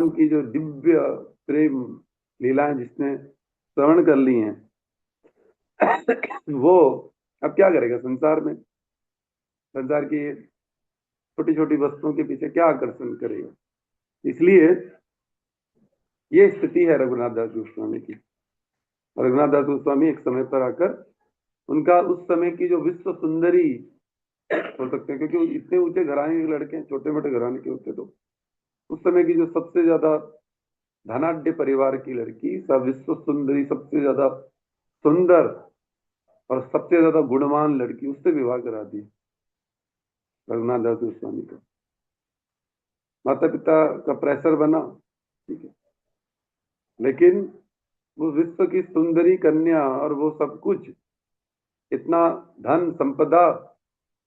की जो दिव्य प्रेम लीलाएं जिसने श्रवण कर ली हैं, वो अब क्या करेगा संसार में? संसार की छोटी छोटी वस्तुओं के पीछे क्या आकर्षण करेगा? इसलिए ये स्थिति है रघुनाथ दास गोस्वामी की। रघुनाथ दास गोस्वामी एक समय पर आकर, उनका उस समय की जो विश्व सुंदरी हो सकते हैं, क्योंकि इतने ऊंचे घराने के लड़के हैं, छोटे मोटे घराने के होते, तो उस समय की जो सबसे ज्यादा धनाढ्य परिवार की लड़की, सब विश्व सुंदरी, सबसे ज्यादा सुंदर और सबसे ज्यादा गुणवान लड़की, उससे विवाह करा दी रघुनाथ दास गोस्वामी का। माता पिता का प्रेशर बना, ठीक है, लेकिन वो विश्व की सुंदरी कन्या और वो सब कुछ, इतना धन संपदा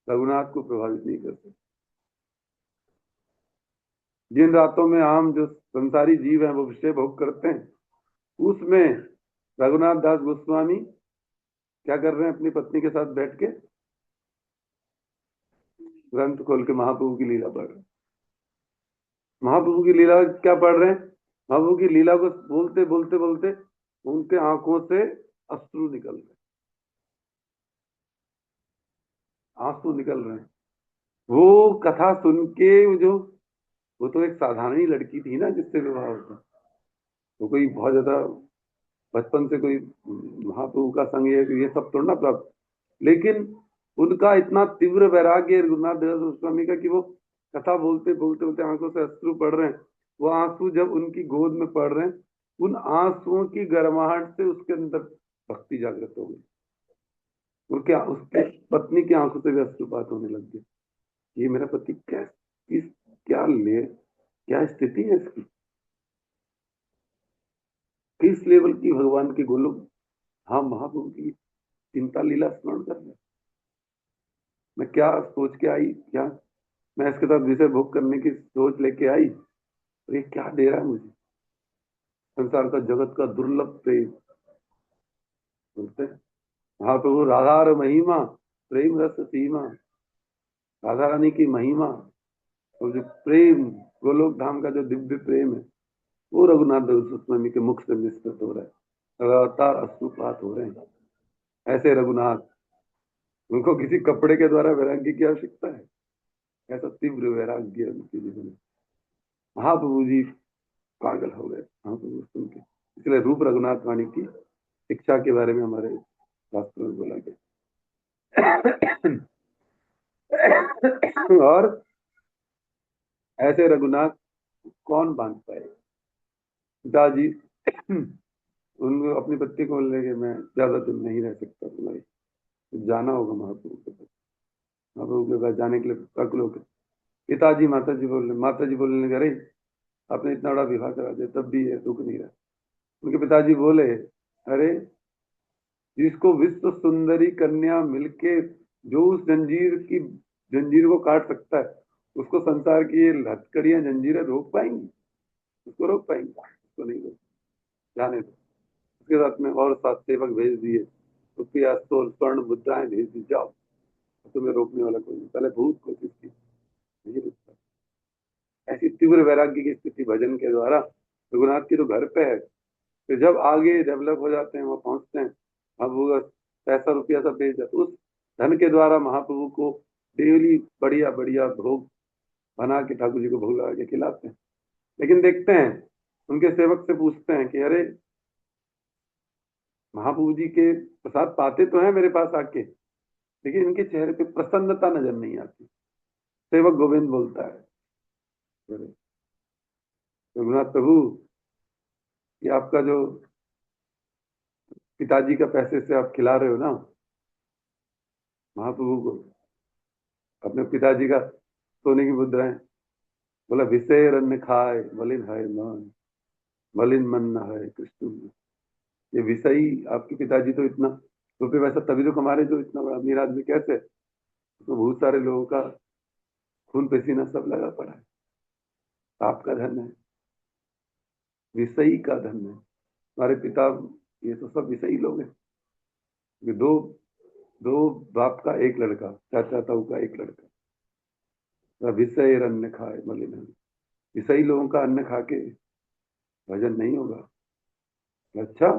रघुनाथ को प्रभावित नहीं कर सकती। जिन रातों में आम जो संसारी जीव हैं वो विषय भोग करते हैं, उसमें रघुनाथ दास गोस्वामी क्या कर रहे हैं? अपनी पत्नी के साथ बैठ के ग्रंथ खोल के महाप्रभु की लीला पढ़ रहे हैं। महाप्रभु की लीला क्या पढ़ रहे हैं? महाप्रभु की लीला को बोलते बोलते बोलते उनके आंखों से अश्रु निकल रहे, आंसू निकल रहे हैं। वो कथा सुन के जो, वो तो एक साधारण ही लड़की थी ना जिससे विवाह होता, वो कोई बहुत ज्यादा बचपन से कोई महाप्रभु का संग ये सब तो ना प्राप्त, लेकिन उनका इतना तीव्र वैराग्य रघुनाथ दास गोस्वामी का कि वो कथा बोलते बोलते बोलते आंखों से अश्रु पड़ रहे हैं। वो आंसू जब उनकी गोद में पड़ रहे हैं, उन आंसुओं की गर्माहट से उसके अंदर भक्ति जागृत हो गई। वो क्या, उसके पत्नी की आंखों से भी अश्रुपात होने लग गए। ये मेरा पति क्या, इस क्या ले, क्या स्थिति है इसकी, किस लेवल की भगवान की गोलोक, हाँ महाप्रभु की चिंता लीला स्मरण कर रहे। मैं क्या सोच के आई, क्या मैं इसके साथ विषय भोग करने की सोच लेके आई, और ये क्या दे रहा है मुझे? संसार का, जगत का दुर्लभ प्रेम बोलते हैं। महाप्रभु राधार महिमा प्रेम रस सीमा, राधा रानी की महिमा और जो प्रेम, गोलोक धाम का जो दिव्य प्रेम है, वो रघुनाथ दास गोस्वामी के मुख से निष्पत हो रहा है। लगातार अश्रुपात हो रहे हैं। ऐसे रघुनाथ, उनको किसी कपड़े के द्वारा वैराग्य की आवश्यकता है? ऐसा तीव्र वैराग्य उनके जीवन में। महाप्रभु जी पागल हो गए महाप्रभु सुन के। इसलिए रूप रघुनाथ वाणी की शिक्षा के बारे में हमारे शास्त्रों में बोला गया। और ऐसे रघुनाथ कौन बांध पाए? पिताजी उनको अपनी पत्नी को बोलने के, मैं ज्यादा दिन नहीं रह सकता तुम्हारी, तो जाना होगा महाप्रभु के पास। महाप्रभु के पास जाने के लिए तक लोग, पिताजी माता जी बोलने लगे, अरे आपने इतना बड़ा विवाह करा दिया तब भी ये दुख नहीं रहा। उनके पिताजी बोले, अरे जिसको विश्व सुंदरी कन्या मिलके, जो उस जंजीर को काट सकता है, उसको संसार की ये हथकड़ियां जंजीरें रोक पाएंगी? उसको रोक पाएंगे? उसको नहीं रोक, जाने दो। उसके साथ में और 7 सेवक भेज दिए, उसकी अस्तोल स्वर्ण मुद्राएं भेज दी, जाओ, तुम्हें रोकने वाला कोई नहीं। पहले बहुत कोशिश की, नहीं रुकता। ऐसी तीव्र वैराग्य की स्थिति भजन के द्वारा रघुनाथ की तो घर पे है। फिर जब आगे डेवलप हो जाते हैं, वहां पहुंचते हैं, अब वो पैसा रुपया सब भेज जाते, उस धन के द्वारा महाप्रभु को डेली बढ़िया बढ़िया भोग बना के ठाकुर जी को भोग लगा के खिलाते हैं। लेकिन देखते हैं, उनके सेवक से पूछते हैं कि अरे महाप्रभु जी के प्रसाद पाते तो हैं मेरे पास आके, लेकिन इनके चेहरे पे प्रसन्नता नजर नहीं आती। सेवक गोविंद बोलता है, अरे रघुनाथ प्रभु, ये आपका जो पिताजी का पैसे से आप खिला रहे हो ना महाप्रभु को, अपने पिताजी का सोने की मुद्राएं, बोला विषय अन्न खाए मलिन है मन, मलिन मन न है कृष्ण में। ये विषयी आपके पिताजी तो इतना रुपये पैसा तभी तो कमा रहे जो इतना बड़ा अमीर आदमी कैसे? तो बहुत सारे लोगों का खून पसीना सब लगा पड़ा है। आपका धन है, विषयी का धन है। हमारे पिता ये तो सब विषयी लोग हैं। ये दो दो बाप का एक लड़का, चाचा ताऊ का एक लड़का, विषय अन्न खाए मलिन है। विषयी लोगों का अन्न खा के भजन नहीं होगा। अच्छा,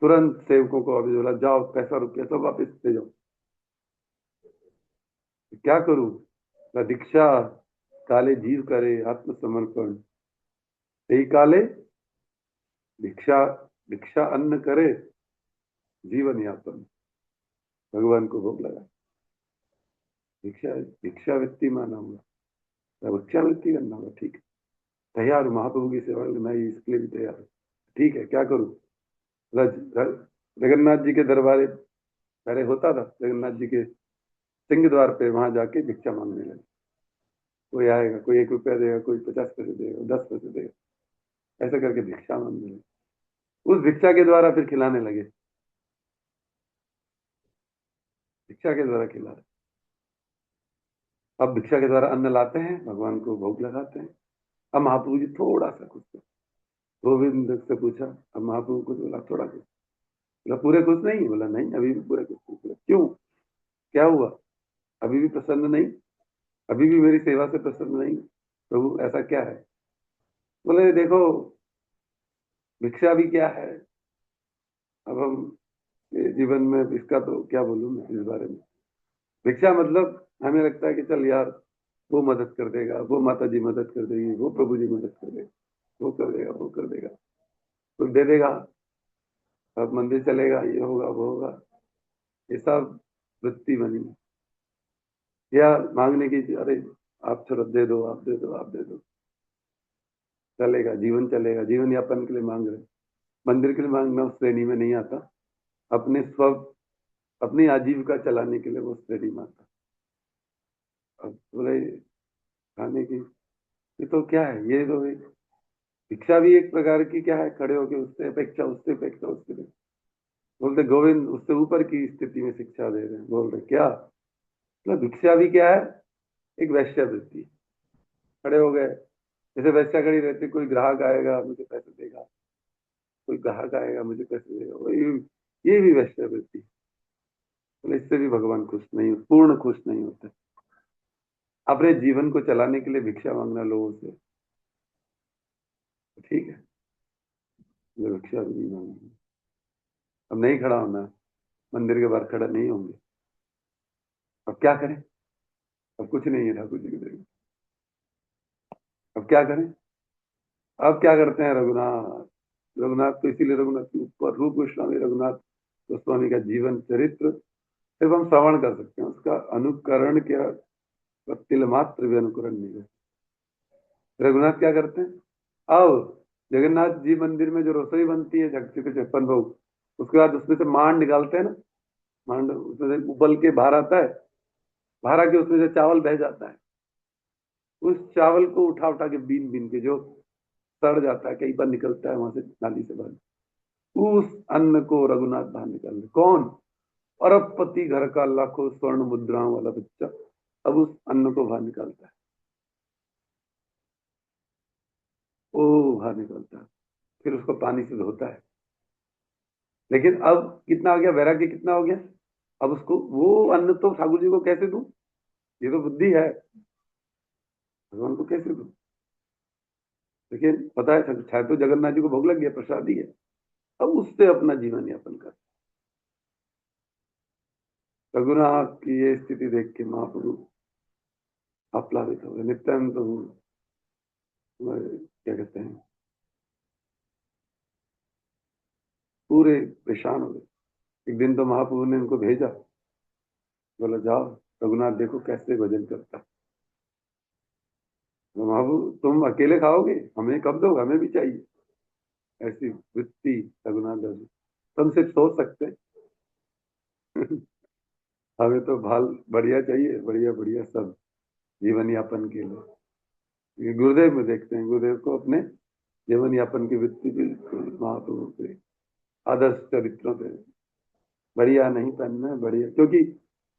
तुरंत सेवकों को अभी बोला, जाओ पैसा रुपया सब वापस दे जाओ। क्या करूं? बोला, दीक्षा काले जीव करे आत्मसमर्पण, यही काले भिक्षा, भिक्षा अन्न करे जीवन यापन, भगवान को भोग लगा। भिक्षा भिक्षावृत्ति माना होगा, भिक्षावृत्ति करना होगा, ठीक है, तैयार हूँ महाप्रभु की सेवा में, मैं इसके लिए भी तैयार हूँ। ठीक है, क्या करूं? जगन्नाथ जी के दरबार पहले होता था, जगन्नाथ जी के सिंह द्वार पे, वहां जाके भिक्षा मांगने लगे। कोई आएगा, कोई 1 रुपया देगा, कोई 50 पैसे देगा, 10 पैसे देगा, ऐसा करके भिक्षा मांगने लगे। उस भिक्षा के द्वारा फिर खिलाने लगे, भिक्षा के द्वारा खिला रहे। अब भिक्षा के द्वारा अन्न लाते हैं, भगवान को भोग लगाते हैं। अब महाप्रभु जी थोड़ा सा कुछ, गोविंद से पूछा, अब महाप्रभु को बोला थोड़ा कुछ, बोला पूरे खुश नहीं? बोला नहीं, अभी भी पूरे खुश नहीं। बोला क्यों, क्या हुआ? अभी भी प्रसन्न नहीं? अभी भी मेरी सेवा से प्रसन्न नहीं प्रभु, ऐसा क्या है? बोले देखो, भिक्षा भी क्या है, अब हम जीवन में इसका तो क्या बोलूं मैं इस बारे में। भिक्षा मतलब हमें लगता है कि चल यार, वो मदद कर देगा, वो माता जी मदद कर देगी, वो प्रभु जी मदद कर देगा, वो कर देगा, वो कर देगा, तो दे देगा, अब मंदिर चलेगा, ये होगा, वो होगा, ये सब वृत्ति बनी। या मांगने की, अरे आप थोड़ा दे दो, आप दे दो, आप दे दो, चलेगा, जीवन चलेगा, जीवन यापन के लिए मांग रहे। मंदिर के लिए मांगना उस श्रेणी में नहीं आता, अपने स्व, अपनी आजीविका चलाने के लिए वो श्रेणी में आता। अब बोले खाने की, ये तो क्या है, ये तो शिक्षा भी एक प्रकार की क्या है, खड़े होके उससे अपेक्षा, उससे अपेक्षा, उससे अपेक्षा। बोलते गोविंद उससे ऊपर की स्थिति में शिक्षा दे रहे हैं। बोल रहे क्या, मतलब भिक्षा भी क्या है, एक वैश्यवृत्ति। खड़े हो गए, जैसे वैश्या खड़ी रहती, कोई ग्राहक आएगा मुझे पैसे देगा, कोई ग्राहक आएगा मुझे पैसे देगा, ये भी वैश्यवृत्ति। बोले इससे भी भगवान खुश नहीं, पूर्ण खुश नहीं होते। अपने जीवन को चलाने के लिए भिक्षा मांगना लोगों से, ठीक है, ये भिक्षा भी नहीं मांगनी। अब नहीं खड़ा होना, मंदिर के बाहर खड़ा नहीं होंगे। अब क्या करें? अब कुछ नहीं है ठाकुर जी के देख। अब क्या करें? अब क्या करते हैं, रघुनाथ, रघुनाथ तो इसीलिए रघुनाथ के ऊपर रूप गोस्वामी रघुनाथ गोस्वामी का जीवन चरित्र सिर्फ हम श्रवण कर सकते हैं, उसका अनुकरण क्या, तिल मात्र भी अनुकरण नहीं है। रघुनाथ क्या करते हैं, अब जगन्नाथ जी मंदिर में जो रसोई बनती है, झटके के 56 भोग, उसके बाद उसमें से मांड निकालते हैं ना, मांड उसमें से उबल के बाहर आता है, बाहर आके उसमें से चावल बह जाता है। उस चावल को उठा उठा के बीन बीन के जो सड़ जाता है, कई बार निकलता है वहां से नाली से बाहर, उस अन्न को रघुनाथ बाहर निकाल रहे। कौन? अरबपति घर का लाखों स्वर्ण मुद्राओं वाला बच्चा अब उस अन्न को बाहर निकालता है, ओ बाहर निकालता है, फिर उसको पानी से धोता है। लेकिन अब कितना हो गया, वैराग्य कितना हो गया, अब उसको वो अन्न तो ठाकुर जी को कैसे दूं, ये तो बुद्धि है, भगवान को कैसे दूं? लेकिन पता है शायद तो जगन्नाथ जी को भोग लग गया, प्रसादी है, अब उससे अपना जीवन यापन कर। रघुनाथ की ये स्थिति देख के महाप्रभु आप्लावित हो गए, नित्यानंद प्रभु क्या कहते हैं, पूरे परेशान हो गए। एक दिन तो महाप्रभु ने उनको भेजा, बोला जाओ रघुनाथ देखो कैसे भजन करता है। तो महाप्रभु तुम अकेले खाओगे, हमें कब दोगे, हमें भी चाहिए। ऐसी वृत्ति रघुनाथ दास जी। तुम सिर्फ सोच सकते हैं। हमें तो भाल बढ़िया चाहिए, बढ़िया बढ़िया सब जीवन यापन के लिए। ये गुरुदेव में देखते हैं, गुरुदेव को अपने जीवन यापन की वृत्ति बिल्कुल महाप्रभु के आदर्श चरित्रों पे, बढ़िया नहीं पहनना है, बढ़िया, क्योंकि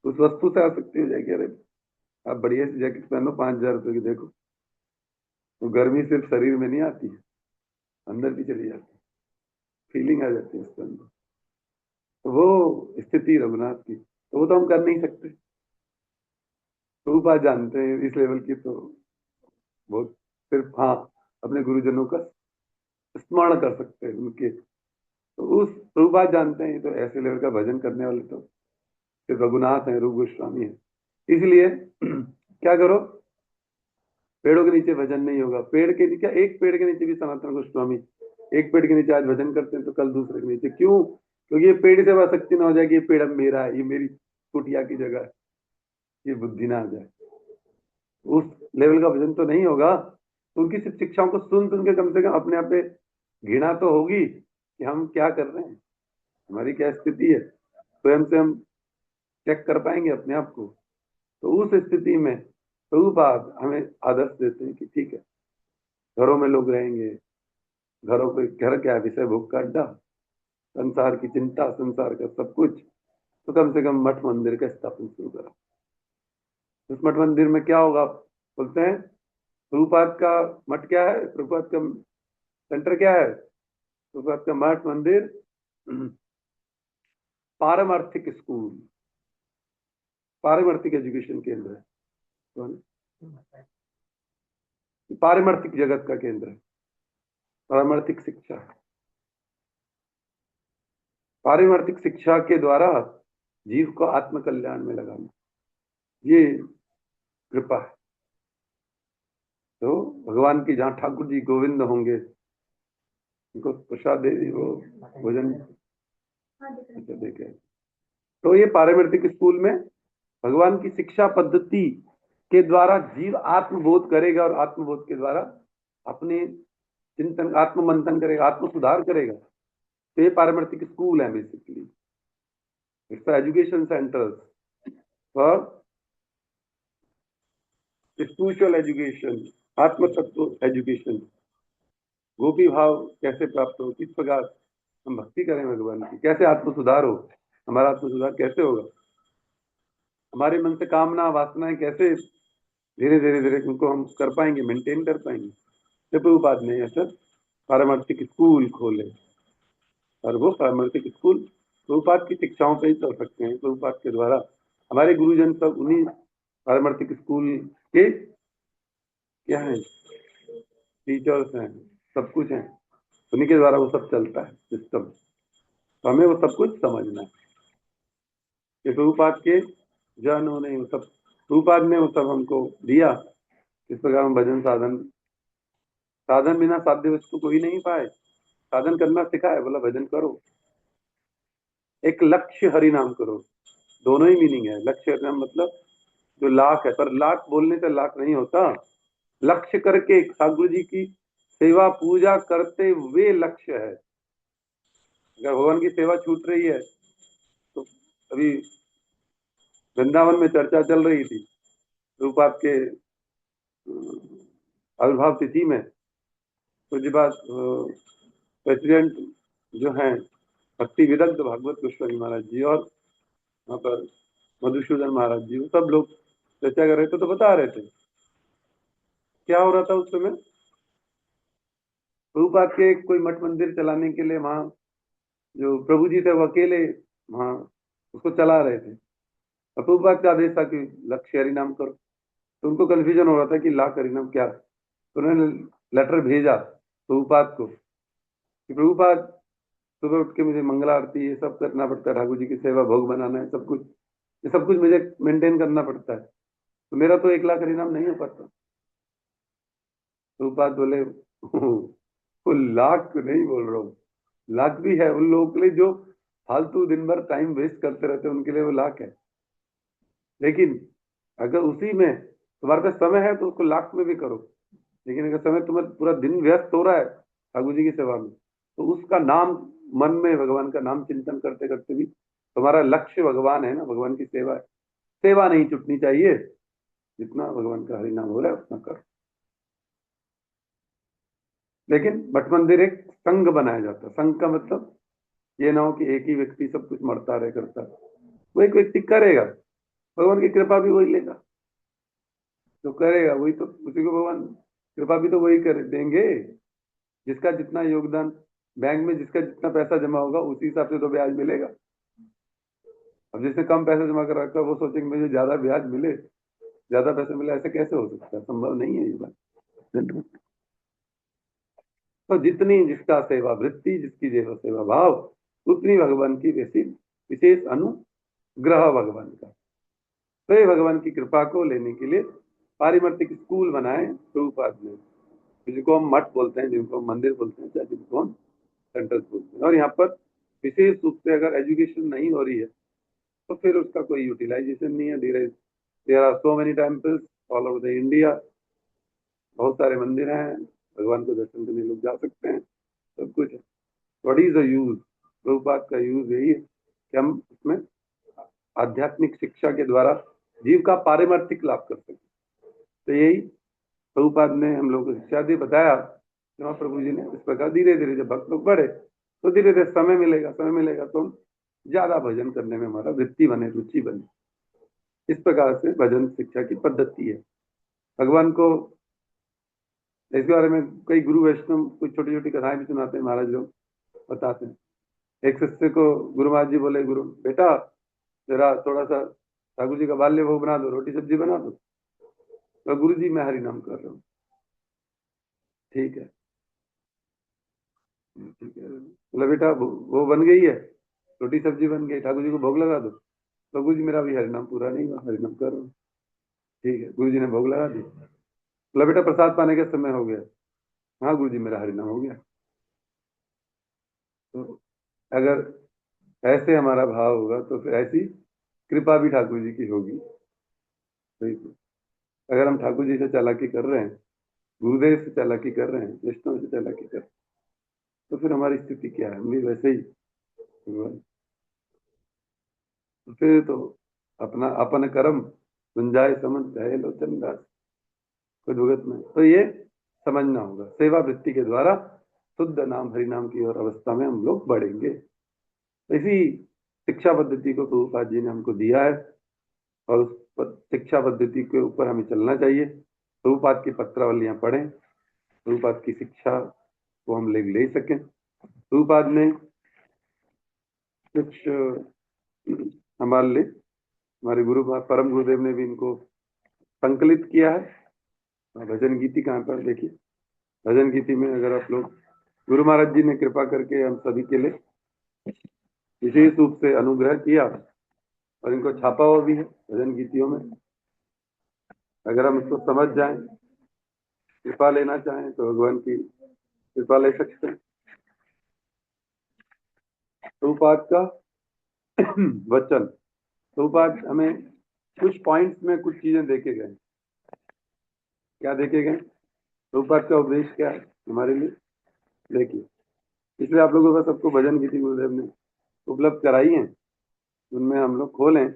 उस वस्तु से आसक्ति हो जाएगी। अरे आप बढ़िया सी जैकेट पहनो 5,000 रुपए की, देखो तो गर्मी सिर्फ शरीर में नहीं आती है, अंदर भी चली जाती है, फीलिंग आ जाती है उसके अंदर। तो वो स्थिति रघुनाथ की, तो वो तो हम कर नहीं सकते। तो बात जानते हैं इस लेवल की, तो बहुत सिर्फ हाँ अपने गुरुजनों का स्मरण कर सकते हैं उनके। तो उस प्रभुपाद जानते हैं, तो ऐसे लेवल का भजन करने वाले तो फिर रघुनाथ हैं, रूप गोस्वामी है। इसलिए क्या करो, पेड़ों के नीचे भजन नहीं होगा। पेड़ के नीचे, एक पेड़ के नीचे भी सनातन गोस्वामी एक पेड़ के नीचे आज भजन करते हैं तो कल दूसरे के नीचे क्यों? क्योंकि ये पेड़ से आसक्ति ना हो जाए कि ये पेड़ अब मेरा है, ये मेरी कुटिया की जगह है, ये बुद्धि ना आ जाए। उस लेवल का भजन तो नहीं होगा। तो उनकी सिर्फ शिक्षाओं को सुन सुन के कम से कम अपने आप पे घृणा तो होगी कि हम क्या कर रहे हैं, हमारी क्या स्थिति है, स्वयं से हम चेक कर पाएंगे अपने आप को। तो उस स्थिति में प्रभुपाद हमें आदर्श देते हैं कि ठीक है, घरों में लोग रहेंगे, घरों के घर क्या है, विषय भोग का अड्डा, संसार की चिंता, संसार का सब कुछ, तो कम से कम मठ मंदिर का स्थापन शुरू करा। उस मठ मंदिर में क्या होगा, बोलते हैं प्रभुपाद का मठ क्या है, प्रभुपाद का सेंटर क्या है, प्रभुपाद का मठ मंदिर पारमार्थिक स्कूल, पारमार्थिक एजुकेशन केंद्र है। पारमार्थिक जगत का केंद्र है, पारमार्थिक शिक्षा, पारमार्थिक शिक्षा के द्वारा जीव को आत्म कल्याण में लगाना, ये कृपा है। तो भगवान की जहाँ ठाकुर जी गोविंद होंगे, उनको प्रसाद दे दी, वो भोजन अच्छा देखे। तो ये पारमार्थिक स्कूल में भगवान की शिक्षा पद्धति के द्वारा जीव आत्मबोध करेगा, और आत्मबोध के द्वारा अपने चिंतन, आत्म मंथन करेगा, आत्म सुधार करेगा। तो ये पारमार्थिक स्कूल है basically, it's education centres for spiritual education, आत्म तत्व एजुकेशन। गोपी भाव कैसे प्राप्त हो, किस प्रकार हम भक्ति करें भगवान की, कैसे आत्म सुधार हो, हमारा आत्म सुधार कैसे होगा, हमारे मन से कामना वासनाएं कैसे धीरे धीरे धीरे उनको हम कर पाएंगे, मेंटेन कर पाएंगे। तो प्रभुपाद ने ऐसा पारमार्थिक स्कूल खोले, और वो पारमार्थिक स्कूल प्रभुपाद की शिक्षाओं पे ही चल सकते हैं। प्रभुपाद के द्वारा हमारे गुरुजन सब उन्हीं पारमार्थिक स्कूल के क्या है, टीचर्स हैं, सब कुछ हैं, उन्हीं के द्वारा वो सब चलता है सिस्टम। तो हमें वो सब कुछ समझना है कि प्रभुपाद के जो उन्होंने वो सब, प्रभुपाद ने वो सब हमको दिया। इस प्रकार हम भजन साधन, साधन बिना साध्य वस्तु कोई नहीं पाए, साधन करना सिखाए, बोला भजन करो, एक लक्ष्य हरि नाम करो। दोनों ही मीनिंग है, लक्ष्य हरि नाम मतलब जो लाख है, पर लाख बोलने से लाख नहीं होता, लक्ष्य करके ठाकुर जी की सेवा पूजा करते हुए लक्ष्य है। अगर भगवान की सेवा छूट रही है, तो अभी वृंदावन में चर्चा चल रही थी रूपात के आविर्भाव तिथि में, कुछ बात प्रेसिडेंट जो हैं भक्ति विदग्ध भागवत गोस्वामी महाराज जी और वहाँ पर मधुसूदन महाराज जी, वो सब लोग चर्चा कर रहे थे, तो बता रहे थे क्या हो रहा था उस समय। प्रभुपाद के कोई मठ मंदिर चलाने के लिए वहां जो प्रभु जी थे वो अकेले वहां उसको चला रहे थे, और प्रभुपाद का आदेश था कि लक्ष्य हरिनाम करो। तो उनको कंफ्यूजन हो रहा था कि लाख हरिनाम क्या, तो उन्होंने लेटर भेजा प्रभुपाद को कि प्रभुपाद सुबह उठ के मुझे मंगला आरती ये सब करना पड़ता है, ठाकुर जी की सेवा भोग बनाना है, सब कुछ ये सब कुछ मुझे मेंटेन करना पड़ता है, तो मेरा तो 1 लाख हरिनाम नहीं हो पाता। प्रभुपाद बोले वो लाख नहीं बोल रहा हूँ, लाख भी है उन लोगों के लिए जो फालतू दिन भर टाइम वेस्ट करते रहते हैं, उनके लिए वो लाख है। लेकिन अगर उसी में तुम्हारे पास समय है तो उसको लाख में भी करो, लेकिन अगर समय तुम्हें पूरा दिन व्यस्त हो रहा है ठाकुर जी की सेवा में, तो उसका नाम मन में भगवान का नाम चिंतन करते करते भी तुम्हारा लक्ष्य भगवान है ना, भगवान की सेवा है। सेवा नहीं छूटनी चाहिए, जितना भगवान का हरि नाम हो रहा है उतना करो। लेकिन मठ मंदिर एक संघ बनाया जाता है, संघ का मतलब ये ना हो कि एक ही व्यक्ति सब कुछ मरता रहे करता है। वो एक व्यक्ति करेगा, भगवान की कृपा भी वही लेगा, जो करेगा वही तो, उसी को भगवान कृपा भी तो वही कर देंगे। जिसका जितना योगदान, बैंक में जिसका जितना पैसा जमा होगा उसी हिसाब से तो ब्याज मिलेगा। अब जिसने कम पैसा जमा कर रखा है वो सोचेंगे मुझे ज्यादा ब्याज मिले, ज्यादा पैसा मिले, ऐसे कैसे हो सकता है, संभव नहीं है ये बात। तो जितनी जिसका सेवा वृत्ति, जिसकी जेव सेवा भाव, उतनी भगवान की वैसी विशेष अनुग्रह भगवान का। तो ये भगवान की कृपा को लेने के लिए पारिमर्तिक स्कूल बनाए प्रभुपाद ने, जिनको हम मठ बोलते हैं, जिनको हम मंदिर बोलते हैं, चाहे जिनको हम सेंटर्स बोलते हैं। और यहाँ पर विशेष रूप से अगर एजुकेशन नहीं हो रही है तो फिर उसका कोई यूटिलाइजेशन नहीं है। There are so many temples all over the India, बहुत सारे मंदिर हैं, भगवान को दर्शन करने लोग जा सकते हैं, सब कुछ है। What is the use? Prabhupada का यूज यही है कि हम उसमें आध्यात्मिक शिक्षा के द्वारा जीव का पारिमार्थिक लाभ कर सकें। तो यही प्रभुपाद ने हम लोग को शिक्षा दी, बताया कि वहाँ प्रभु जी ने इस प्रकार धीरे धीरे जब भक्त लोग बढ़े तो धीरे धीरे समय मिलेगा तो हम ज्यादा भजन करने में हमारा वृत्ति बने, रुचि बने। इस प्रकार से भजन शिक्षा की पद्धति है। भगवान को इसके बारे में कई गुरु वैष्णव कुछ छोटी छोटी कथाएं भी सुनाते हैं, महाराज लोग बताते हैं। एक शिष्य को गुरु महाराज जी बोले, गुरु बेटा जरा थोड़ा सा ठाकुर जी का बाल्य भोग बना दो, रोटी सब्जी बना दो। तो गुरु जी मैं हरि नाम कर रहा हूँ। ठीक है ठीक है, बोला बेटा वो बन गई है, रोटी सब्जी बन गई, ठाकुर जी को भोग लगा दो। तो गुरु जी मेरा भी हरिनाम पूरा नहीं हुआ, हरिनाम कर रहा हूँ। ठीक है, गुरु जी ने भोग लगा दी। बोला बेटा प्रसाद पाने का समय हो गया। हाँ गुरु जी मेरा हरिनाम हो गया। तो अगर ऐसे हमारा भाव होगा तो फिर ऐसी कृपा भी ठाकुर जी की होगी। सही तो। अगर हम ठाकुर जी से चालाकी कर रहे हैं, गुरुदेव से चालाकी कर रहे हैं, वैष्णव से चालाकी कर रहे हैं, तो फिर हमारी स्थिति क्या है? हम भी वैसे ही तो फिर तो अपना अपन कर्म गुंजाए समझ गए लोचन दास, कोई भुगत नहीं। तो ये समझना होगा, सेवा वृत्ति के द्वारा शुद्ध नाम हरि नाम की और अवस्था में हम लोग बढ़ेंगे। तो इसी शिक्षा पद्धति को प्रभुपाद जी ने हमको दिया है और उस शिक्षा पद्धति के ऊपर हमें चलना चाहिए। प्रभुपाद की पत्रावलियां पढ़ें, प्रभुपाद की शिक्षा को हम ले सकें। प्रभुपाद ने कुछ हमारे लिए, हमारे गुरु परम गुरुदेव ने भी इनको संकलित किया है। भजन गीति कहाँ पर देखिए, भजन गीति में अगर आप लोग, गुरु महाराज जी ने कृपा करके हम सभी के लिए विशेष रूप से अनुग्रह किया और इनको छापा हुआ भी है भजन गीतियों में। अगर हम इसको समझ जाएं, कृपा लेना चाहें तो भगवान की कृपा ले सकते हैं। प्रभुपाद का वचन, प्रभुपाद हमें कुछ पॉइंट्स में कुछ चीजें देखे गए। क्या देखे गए? प्रभुपाद का उपदेश क्या है हमारे लिए, देखिए। इसलिए आप लोगों को सबको भजन गीति गुरुदेव ने उपलब्ध कराई है, उनमें हम लोग खोलें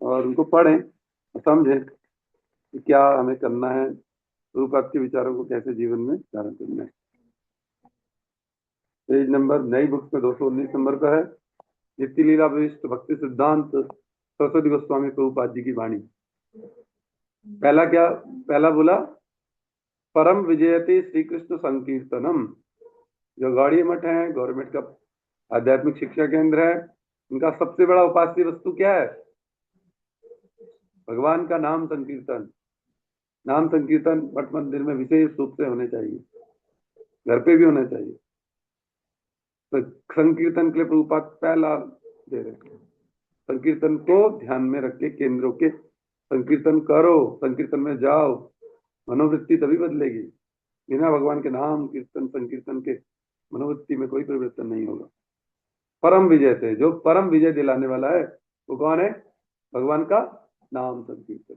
और उनको पढ़ें, समझें कि क्या हमें करना है, प्रभुपाद के विचारों को कैसे जीवन में धारण करना है। पेज नंबर नई बुक में 219 नंबर का है, नित्य लीला विशिष्ट भक्ति सिद्धांत सरस्वती गोस्वामी प्रभुपाद जी की वाणी। पहला क्या, पहला बोला परम विजयते श्री कृष्ण संकीर्तनम। जो गौड़ी मठ है, गवर्नमेंट का आध्यात्मिक शिक्षा केंद्र है, उनका सबसे बड़ा उपास्य वस्तु क्या है? भगवान का नाम संकीर्तन। नाम संकीर्तन मठ मंदिर में विशेष रूप से होने चाहिए, घर पे भी होना चाहिए। तो संकीर्तन के लिए प्रभुपाद पहला दे रहे हैं, संकीर्तन को ध्यान में रख के केंद्रों के संकीर्तन करो, संकीर्तन में जाओ, मनोवृत्ति तभी बदलेगी। बिना भगवान के नाम कीर्तन संकीर्तन के मनोवृत्ति में कोई परिवर्तन नहीं होगा। परम विजय से, जो परम विजय दिलाने वाला है वो कौन है? भगवान का नाम संकीर्तन।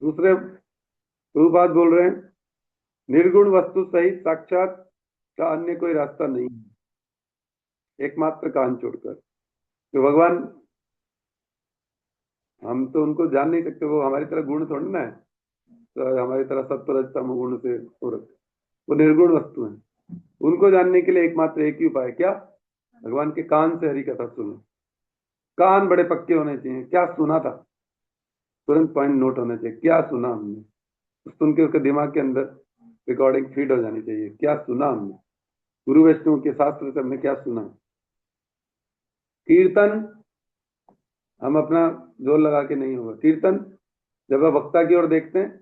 दूसरे प्रभुपाद बोल रहे हैं निर्गुण वस्तु सहित साक्षात का अन्य कोई रास्ता नहीं है, एकमात्र कान छोड़कर। तो भगवान, हम तो उनको जान नहीं सकते, वो हमारी तरह गुण थोड़ी ना है, तो हमारी तरह सत्वरजतम गुण से हो रखे, वो निर्गुण वस्तु है। उनको जानने के लिए एकमात्र एक ही उपाय, क्या? भगवान के कान से हरि कथा सुनो। कान बड़े पक्के होने चाहिए, क्या सुना था तुरंत पॉइंट नोट होना चाहिए, क्या सुना हमने, सुन के उसके दिमाग के अंदर रिकॉर्डिंग फीड हो जानी चाहिए, क्या सुना हमने, गुरु वैष्णव के शास्त्र से हमने क्या सुना। कीर्तन हम अपना जोर लगा के नहीं होगा। कीर्तन जब आप वक्ता की ओर देखते हैं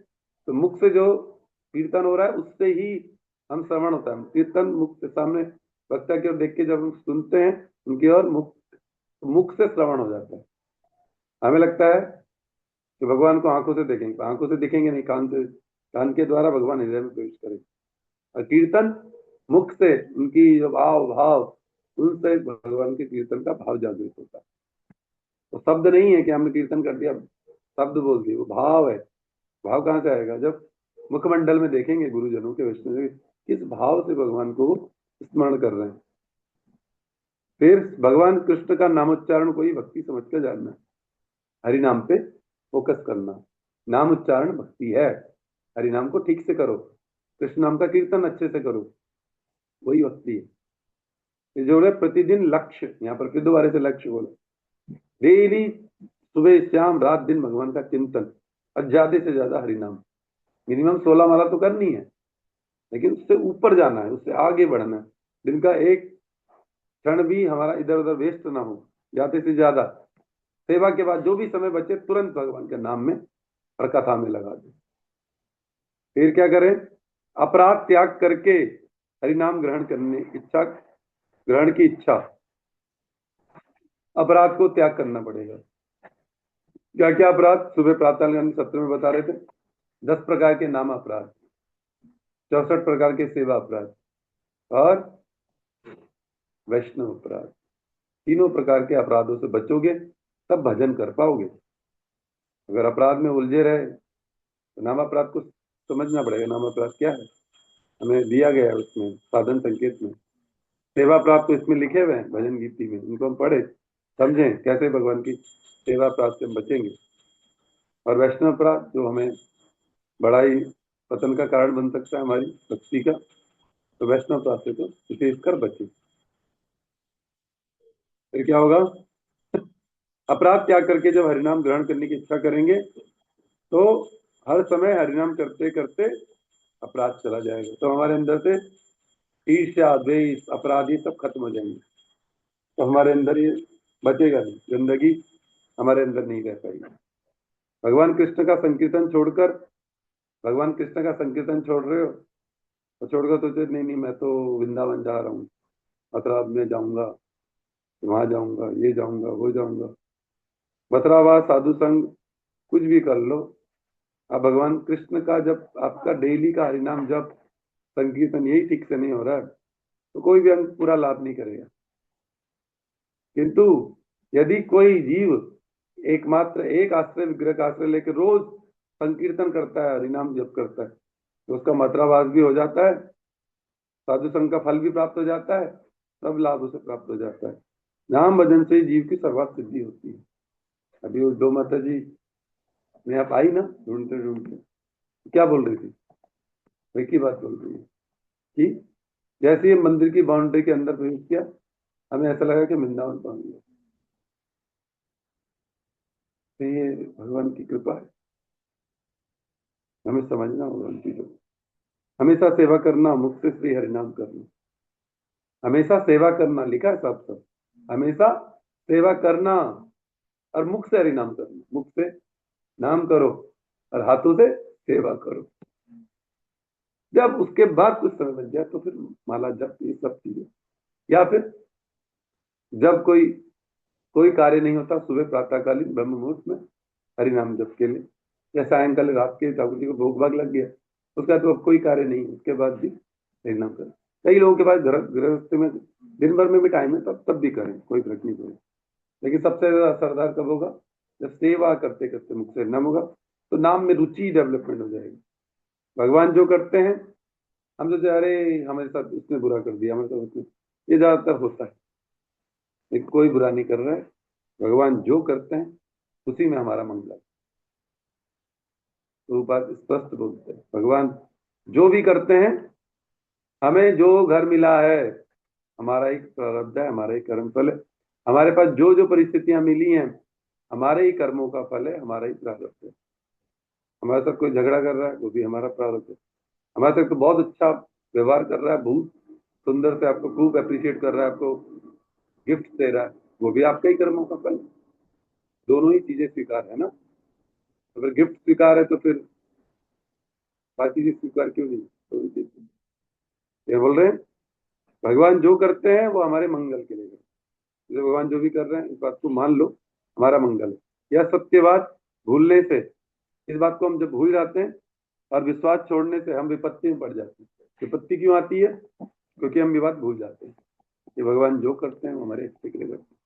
तो मुख से जो कीर्तन हो रहा है उससे ही हम श्रवण होता है, कीर्तन मुख से सामने वक्ता की ओर देख के जब हम सुनते हैं उनकी ओर, मुख मुख से श्रवण हो जाता है। हमें लगता है कि भगवान को आंखों से देखेंगे, आंखों से दिखेंगे नहीं, कान से, कान के द्वारा भगवान हृदय में प्रवेश करेंगे। और कीर्तन मुख से, उनकी जो भाव भाव, उनसे भगवान के कीर्तन का भाव जागृत होता है। तो शब्द नहीं है कि हमने कीर्तन कर दिया, शब्द बोल दिए, वो भाव है। भाव कहाँ से आएगा? जब मुखमंडल में देखेंगे गुरुजनों के, वैष्णव किस भाव से भगवान को स्मरण कर रहे हैं। फिर भगवान कृष्ण का नामोच्चारण को ही भक्ति समझ कर जानना, हरि नाम पे फोकस करना। नाम उच्चारण भक्ति है, हरि नाम को ठीक से करो, कृष्ण नाम का कीर्तन अच्छे से करो, वही भक्ति है। ये जो है प्रतिदिन लक्ष्य, यहाँ पर फिर दोबारा से लक्ष्य बोला, डेली सुबह शाम रात दिन भगवान का चिंतन, और ज्यादा से ज्यादा हरि नाम। मिनिमम 16 माला तो करनी है, लेकिन उससे ऊपर जाना है, उससे आगे बढ़ना है। दिन का एक क्षण भी हमारा इधर उधर वेस्ट ना हो, ज्यादा से ज्यादा। सेवा के बाद जो भी समय बचे तुरंत भगवान के नाम में और कथा में लगा दे। फिर क्या करें? अपराध त्याग करके हरिनाम ग्रहण करने इच्छा, ग्रहण की इच्छा, अपराध को त्याग करना पड़ेगा। क्या क्या अपराध? सुबह प्रातःकालीन सत्र में बता रहे थे, 10 प्रकार के नाम अपराध, 64 प्रकार के सेवा अपराध और वैष्णव अपराध। तीनों प्रकार के अपराधों से बचोगे तब भजन कर पाओगे। अगर अपराध में उलझे रहे तो नाम अपराध को समझना पड़ेगा, नाम अपराध क्या है, हमें दिया गया है उसमें साधन संकेत में। सेवा अपराध तो इसमें लिखे हुए हैं भजन गीति में, इनको हम पढ़े समझें कैसे भगवान की सेवा अपराध से हम बचेंगे। और वैष्णव अपराध जो हमें बड़ा ही पतन का कारण बन सकता है हमारी भक्ति का, तो वैष्णव अपराध से तो विशेष कर बचे। फिर क्या होगा? अपराध त्याग करके जब हरिनाम ग्रहण करने की इच्छा करेंगे तो हर समय हरिनाम करते करते अपराध चला जाएगा, तो हमारे अंदर से ईर्ष्या द्वेष अपराध ये सब खत्म हो जाएंगे। तो हमारे अंदर ये बचेगा नहीं, गंदगी हमारे अंदर नहीं रह पाएगी। भगवान कृष्ण का संकीर्तन छोड़कर, भगवान कृष्ण का संकीर्तन छोड़ रहे हो तो छोड़कर सोचे नहीं नहीं मैं तो वृंदावन जा रहा हूँ, मथुरा में जाऊंगा, वहां जाऊंगा, ये जाऊंगा, वो जाऊंगा, मथुरावास साधु संग कुछ भी कर लो। अब भगवान कृष्ण का जब आपका डेली का हरिनाम जब संकीर्तन यही ठीक से नहीं हो रहा है तो कोई भी अंग पूरा लाभ नहीं करेगा। किंतु यदि कोई जीव एकमात्र एक आश्रय विग्रह का आश्रय लेकर रोज संकीर्तन करता है, हरिनाम जप करता है, तो उसका मथुरावास भी हो जाता है, साधु संघ का फल भी प्राप्त हो जाता है, सब लाभ उसे प्राप्त हो जाता है। नाम भजन से जीव की सर्वात सिद्धि होती है। अभी वो दो माता जी अपने आप आई ना, ढूंढते ढूंढते क्या बोल रही थी? एक ही बात बोल रही है कि जैसे ये मंदिर की बाउंड्री के अंदर प्रवेश किया, हमें ऐसा लगा कि वृंदावन पहुंच गया। तो ये भगवान की कृपा है, हमें समझना होगा उन चीजों को। हमेशा सेवा करना, मुक्त श्री हरिनाम करना, हमेशा सेवा करना, लिखा है सब सब, हमेशा सेवा करना और मुख से हरिनाम करना। मुख से नाम करो और हाथों से सेवा करो। जब उसके बाद कुछ समय बच जाए तो फिर माला जप, ये सब चीजें। या फिर जब कोई कोई कार्य नहीं होता, सुबह प्रातःकालीन ब्रह्म मुहूर्त में हरिनाम जप के लिए, या सायंकाल रात के ठाकुर जी को भोग भाग लग गया, उसका तो अब कोई कार्य नहीं, उसके बाद भी हरिनाम करें। कई लोगों के पास गृहस्थ में दिन भर में भी टाइम है, तब भी करें, कोई फर्क नहीं पड़ेगा। लेकिन सबसे ज्यादा असरदार कब होगा? जब सेवा करते करते मुख से हरिनाम होगा, तो नाम में रुचि डेवलपमेंट हो जाएगी। भगवान जो करते हैं हम सोचे अरे हमारे साथ उसने बुरा कर दिया, हमारे साथ उसने, ये ज्यादातर होता है, लेकिन कोई बुरा नहीं कर रहा है। भगवान जो करते हैं उसी में हमारा मंगल है। तो बात स्पष्ट बोलते हैं, भगवान जो भी करते हैं, हमें जो घर मिला है हमारा ही प्रारब्ध है, हमारा ही कर्म फल है। हमारे पास जो जो परिस्थितियां मिली हैं हमारे ही कर्मों का फल है, हमारा ही प्रारब्ध है। हमारे साथ कोई झगड़ा कर रहा है वो भी हमारा प्रारब्ध है। हमारे साथ तो बहुत अच्छा व्यवहार कर रहा है, बहुत सुंदर से आपको खूब अप्रिशिएट कर रहा है, आपको गिफ्ट दे रहा है, वो भी आपके ही कर्मों का फल है। दोनों ही चीजें स्वीकार है ना। अगर गिफ्ट स्वीकार है तो फिर बाकी चीज स्वीकार क्यों नहीं? तो ये बोल रहे हैं भगवान जो करते हैं वो हमारे मंगल के लिए करते हैं। जैसे भगवान जो भी कर रहे हैं इस बात को मान लो हमारा मंगल है। यह सत्य बात भूलने से, इस बात को हम जब भूल जाते हैं और विश्वास छोड़ने से हम विपत्ति में पड़ जाते हैं। विपत्ति क्यों आती है? क्योंकि हम ये बात भूल जाते हैं कि भगवान जो करते हैं वो हमारे अच्छे के लिए करते हैं।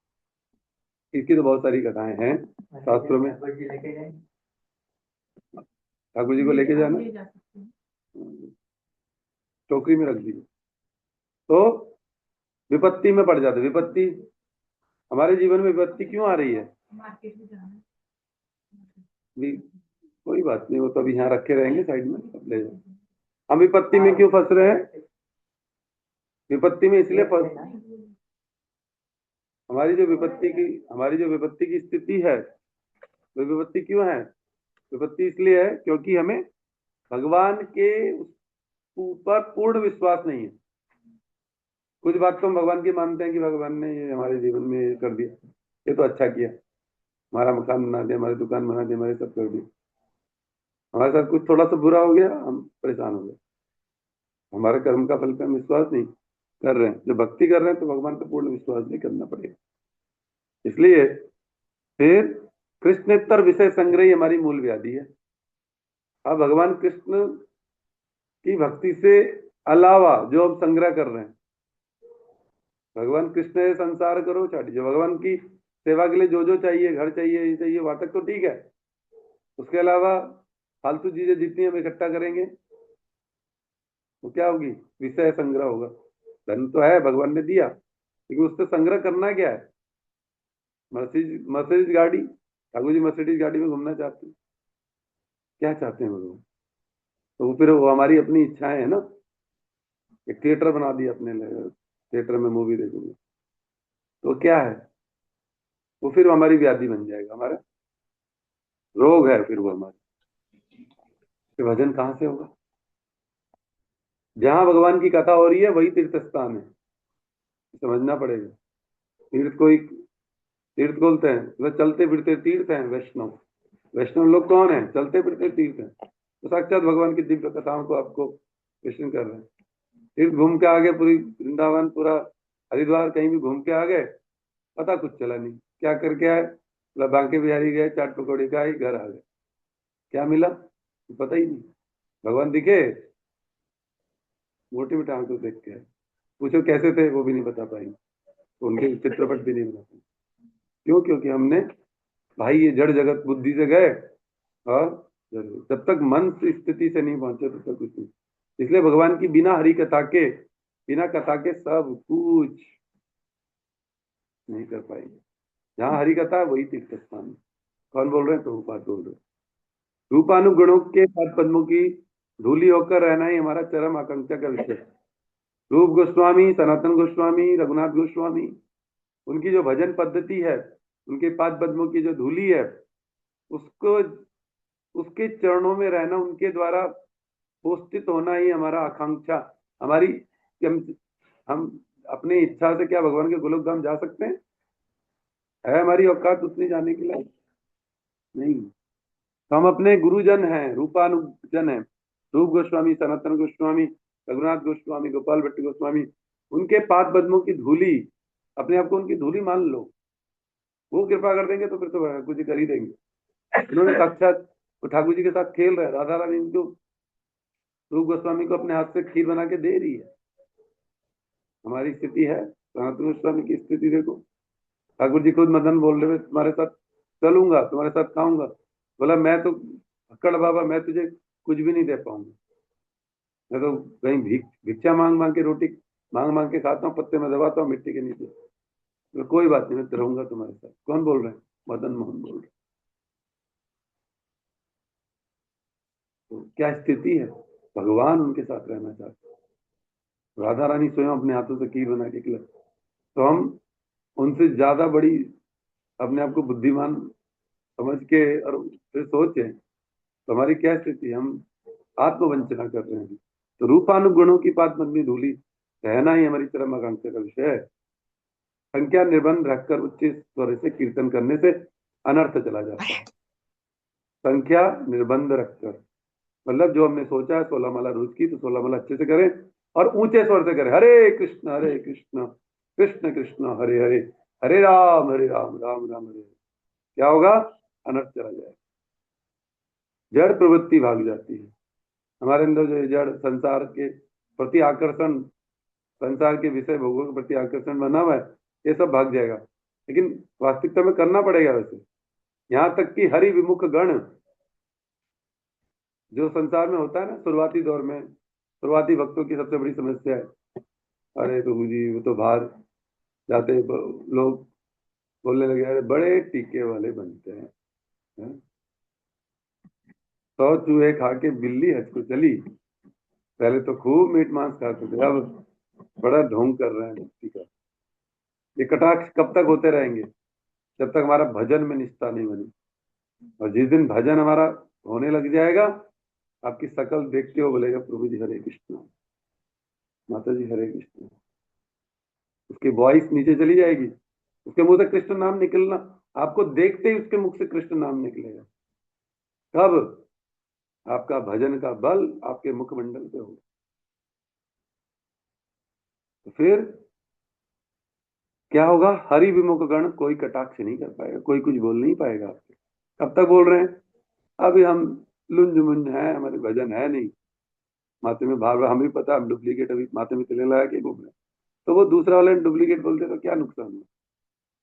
इसकी तो बहुत सारी कथाएं हैं शास्त्रों में। ठाकुर जी को लेके जाना, टोकरी में रख दीजिए। तो विपत्ति में पड़ जाते। विपत्ति हमारे जीवन में विपत्ति क्यों आ रही है? भी कोई बात नहीं, वो तो अभी यहाँ रखे रहेंगे साइड में, सब ले जाओ। हम विपत्ति में क्यों फंस रहे हैं? विपत्ति में इसलिए फंस, हमारी जो विपत्ति की स्थिति है वो विपत्ति क्यों है? विपत्ति इसलिए है क्योंकि हमें भगवान के ऊपर पूर्ण विश्वास नहीं है। कुछ बात तो हम भगवान की मानते हैं कि भगवान ने ये हमारे जीवन में ये कर दिया, ये तो अच्छा किया, हमारा मकान बना दिया, हमारी दुकान बना दी, हमारे सब कर दिया। हमारे साथ कुछ थोड़ा सा बुरा हो गया, हम परेशान हो गए। हमारे कर्म का फल पे हम विश्वास नहीं कर रहे हैं। जो भक्ति कर रहे हैं तो भगवान पर पूर्ण विश्वास भी करना पड़ेगा। इसलिए फिर कृष्णेतर विषय संग्रह ही हमारी मूल व्याधि है। अब भगवान कृष्ण की भक्ति से अलावा जो हम संग्रह कर रहे हैं, भगवान कृष्ण है संसार करो छाड़ी, जो भगवान की सेवा के लिए जो जो चाहिए, घर चाहिए, ये चाहिए, वहां तक तो ठीक है। उसके अलावा फालतू चीजें जितनी हम इकट्ठा करेंगे तो क्या होगी? विषय संग्रह होगा। धन तो है भगवान ने दिया, लेकिन उससे संग्रह करना क्या है? मर्सिडीज गाड़ी, ठाकुर जी मर्सिडीज गाड़ी में घूमना चाहते हैं, क्या चाहते हैं भगवान? तो वो फिर वो हमारी अपनी इच्छाएं है ना। एक थिएटर बना दिया अपने लिए, थिएटर में मूवी देखोगे तो क्या है? वो फिर हमारी व्याधि बन जाएगा, हमारा रोग है फिर वो हमारा। फिर भजन कहाँ से होगा? जहां भगवान की कथा हो रही है वही तीर्थ स्थान है, समझना पड़ेगा। तीर्थ को तीर्थ बोलते हैं, वो चलते फिरते तीर्थ हैं। वैष्णव, वैष्णव लोग कौन है? चलते फिरते तीर्थ हैं। तो साक्षात भगवान की दिव्य कथाओं को आपको कृष्ण कर रहे हैं। तीर्थ घूम के आ गए, पूरी वृंदावन, पूरा हरिद्वार, कहीं भी घूम के आ गए, पता कुछ चला नहीं क्या करके आए। मतलब बांके बिहारी गए, चाट पकौड़ी खाई, घर आ गए, क्या मिला पता ही नहीं। भगवान दिखे, मोटी में टांग तो देख के आए, पूछो कैसे थे वो भी नहीं बता पाएंगे, तो उनके चित्रपट भी नहीं बना पाएंगे। क्यों? क्योंकि हमने भाई ये जड़ जगत बुद्धि से गए, और जब तक मन से स्थिति से नहीं पहुंचे तब तक कुछ नहीं। इसलिए भगवान की बिना हरि कथा के, बिना कथा के सब कुछ नहीं कर पाएंगे। जहाँ हरि कथा है वही तीर्थ स्थान है। कौन बोल रहे हैं? तो बात बोल रहे हैं। रूपानुगुणों के पद पद्मों की धूली होकर रहना ही हमारा चरम आकांक्षा का विषय है। रूप गोस्वामी, सनातन गोस्वामी, रघुनाथ गोस्वामी, उनकी जो भजन पद्धति है, उनके पाद पद्मों की जो धूली है, उसको, उसके चरणों में रहना, उनके द्वारा पोषित होना ही हमारा आकांक्षा, हमारी कि हम अपनी इच्छा से क्या भगवान के गोलोक धाम जा सकते हैं? है हमारी औकात उतनी जाने के लिए? नहीं। तो हम अपने गुरुजन हैं, रूपानुजन हैं, रूप गोस्वामी, सनातन गोस्वामी, रघुनाथ गोस्वामी, गोपाल भट्ट गोस्वामी, उनके पाद पद्मों की धूली, अपने आप को उनकी धूली मान लो। वो कृपा कर देंगे तो फिर तो कुछ कर ही देंगे। इन्होंने साक्षात ठाकुर जी के साथ खेल रहे, राधा रानी इनको, रूप गोस्वामी को अपने हाथ से खीर बना के दे रही है। हमारी स्थिति है, सनातन गोस्वामी की स्थिति देखो। ठाकुर जी खुद मदन बोल रहे, तुम्हारे साथ चलूंगा, तुम्हारे साथ खाऊंगा। बोला मैं तो अक्कड़ बाबा, मैं तुझे कुछ भी नहीं दे पाऊंगा, मैं तो कहीं भिक्षा मांग मांग के रोटी मांग मांग के खाता हूँ, पत्ते में दबाता हूँ मिट्टी के नीचे। तो कोई बात नहीं, मैं तो रहूंगा तुम्हारे साथ। कौन बोल रहे हैं? मदन मोहन बोल रहे हैं। तो क्या स्थिति है? भगवान उनके साथ रहना चाहते हैं। राधा रानी स्वयं अपने हाथों से खीर बना के खिला, तो हम उनसे ज्यादा बड़ी अपने आप को बुद्धिमान समझ के और फिर सोचे तो हमारी क्या स्थिति है? हम आत्मवंचना कर रहे हैं। तो रूपानुगुणों की पात मदनी धूली रहना ही हमारी चरम आकांक्षा का विषय है। संख्या निर्बंध रखकर उच्च स्वर से कीर्तन करने से अनर्थ चला जाता है। संख्या निर्बंध रखकर मतलब जो हमने सोचा है 16 माला रोज की, तो 16 माला अच्छे से करें, और ऊंचे स्वर से करे हरे कृष्ण कृष्ण कृष्ण हरे हरे, हरे राम राम राम हरे हरे। क्या होगा? अनर्थ चला जाएगा, जड़ प्रवृत्ति भाग जाती है। हमारे अंदर जो जड़ संसार के प्रति आकर्षण, संसार के विषय भोगों के प्रति आकर्षण बना हुआ है, ये सब भाग जाएगा। लेकिन वास्तविकता में करना पड़ेगा वैसे। यहां तक कि हरि विमुख गण जो संसार में होता है ना, शुरुआती दौर में शुरुआती भक्तों की सबसे बड़ी समस्या है, अरे प्रभु जी वो तो बाहर जाते लोग बोलने लगे अरे बड़े टीके वाले बनते हैं, हैं? 100 चूहे खा के बिल्ली हज को चली। पहले तो खूब मीट मांस खाते थे, अब बड़ा ढोंग कर रहे हैं भक्ति का। ये कटाक्ष कब तक होते रहेंगे? जब तक हमारा भजन में निष्ठा नहीं बनी। और जिस दिन भजन हमारा होने लग जाएगा, आपकी शकल देखते हो बोलेगा प्रभु जी हरे कृष्ण, माता जी हरे कृष्ण। उसकी वॉइस नीचे चली जाएगी, उसके मुंह से कृष्ण नाम निकलना, आपको देखते ही उसके मुख से कृष्ण नाम निकलेगा। कब? आपका भजन का बल आपके मुखमंडल पे होगा। तो फिर क्या होगा? हरि विमुख गण कोई कटाक्ष नहीं कर पाएगा, कोई कुछ बोल नहीं पाएगा आपसे। कब तक बोल रहे हैं? अभी हम लुंज मुंज हैं, हमारे भजन है नहीं, माथे में भाव, हमें पता हम डुप्लीकेट अभी माथे में तिलक लगा के घूम रहे हैं। तो वो दूसरा वाले डुप्लीकेट बोलते तो क्या नुकसान है?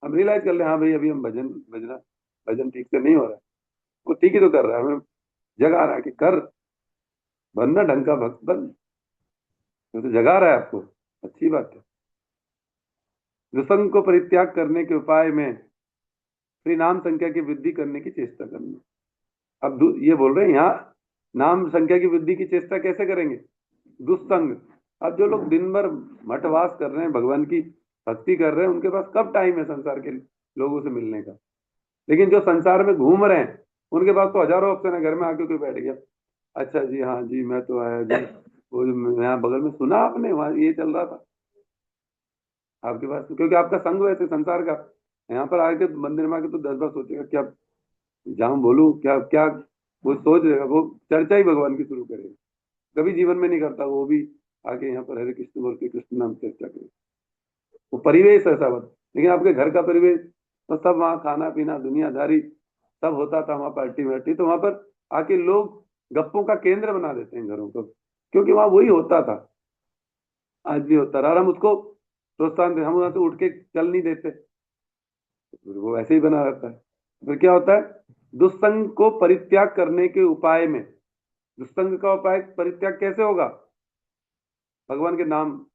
हम रियलाइज कर ले हाँ भाई अभी हम भजन ठीक से नहीं हो रहा है, वो ठीक ही तो कर रहा है, हमें जगा रहा है कि कर, बनना ढंग का भक्त बन, तो जगा रहा है आपको, अच्छी बात है। विसंग को परित्याग करने के उपाय में श्री नाम संख्या की वृद्धि करने की चेष्टा करना। अब ये बोल रहे हैं यहाँ नाम संख्या की वृद्धि की चेष्टा कैसे करेंगे? दुस्संग। अब जो लोग दिन भर मठवास कर रहे हैं, भगवान की भक्ति कर रहे हैं, उनके पास कब टाइम है संसार के लोगों से मिलने का? लेकिन जो संसार में घूम रहे हैं उनके पास तो हजारों ऑप्शन है। घर में आके कोई बैठ गया, अच्छा जी हाँ जी मैं तो आया जी, वो यहाँ बगल में सुना आपने वहां ये चल रहा था आपके पास, क्योंकि आपका संग वैसे संसार का। यहाँ पर आके मंदिर में आके तो 10 बार सोचेगा क्या जाऊं बोलूं क्या क्या, वो सोच रहेगा, वो चर्चा ही भगवान की शुरू करेगा। कभी जीवन में नहीं करता वो भी आके यहाँ पर हरे कृष्ण बोल के कृष्ण नाम चर्चा करे। वो परिवेश ऐसा बन, लेकिन आपके घर का परिवेश तो सब वहाँ खाना पीना दुनियादारी सब होता था, वहाँ पार्टी वार्टी, तो वहां पर आके लोग गप्पों का केंद्र बना देते हैं घरों को, क्योंकि वहां वही होता था, आज भी होता रहा। और हम उसको प्रोत्साहन दे, हम वहां से उठ के चल नहीं देते, फिर वो ऐसे ही बना रहता है। फिर क्या होता है? दुस्संग को परित्याग करने के उपाय में, दुस्संग का उपाय परित्याग कैसे होगा? भगवान के नाम,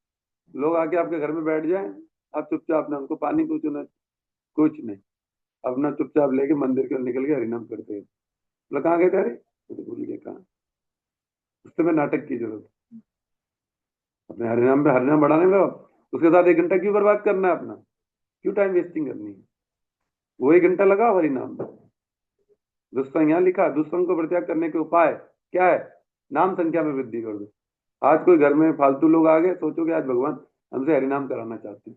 लोग आके आपके घर में बैठ जाएं, आप चुपचाप ना उनको पानी पूछो ना कुछ नहीं, अपना चुपचाप लेके मंदिर के निकल के हरिनाम करते हैं। बोला कहाँ गए थे? अरे तो भूल गए कहाँ। उस समय नाटक की जरूरत है। अपने हरिनाम पे हरिनाम बढ़ाने में उसके साथ 1 घंटा क्यों बर्बाद करना है अपना? क्यों टाइम वेस्टिंग करनी है? वो 1 घंटा लगा हरिनाम पे। दुष्संग यहाँ लिखा, दुष्संग को परित्याग करने के उपाय क्या है? नाम संख्या में वृद्धि कर दो। आज कोई घर में फालतू लोग आ गए, सोचोगे आज भगवान हमसे हरिनाम कराना चाहते हैं,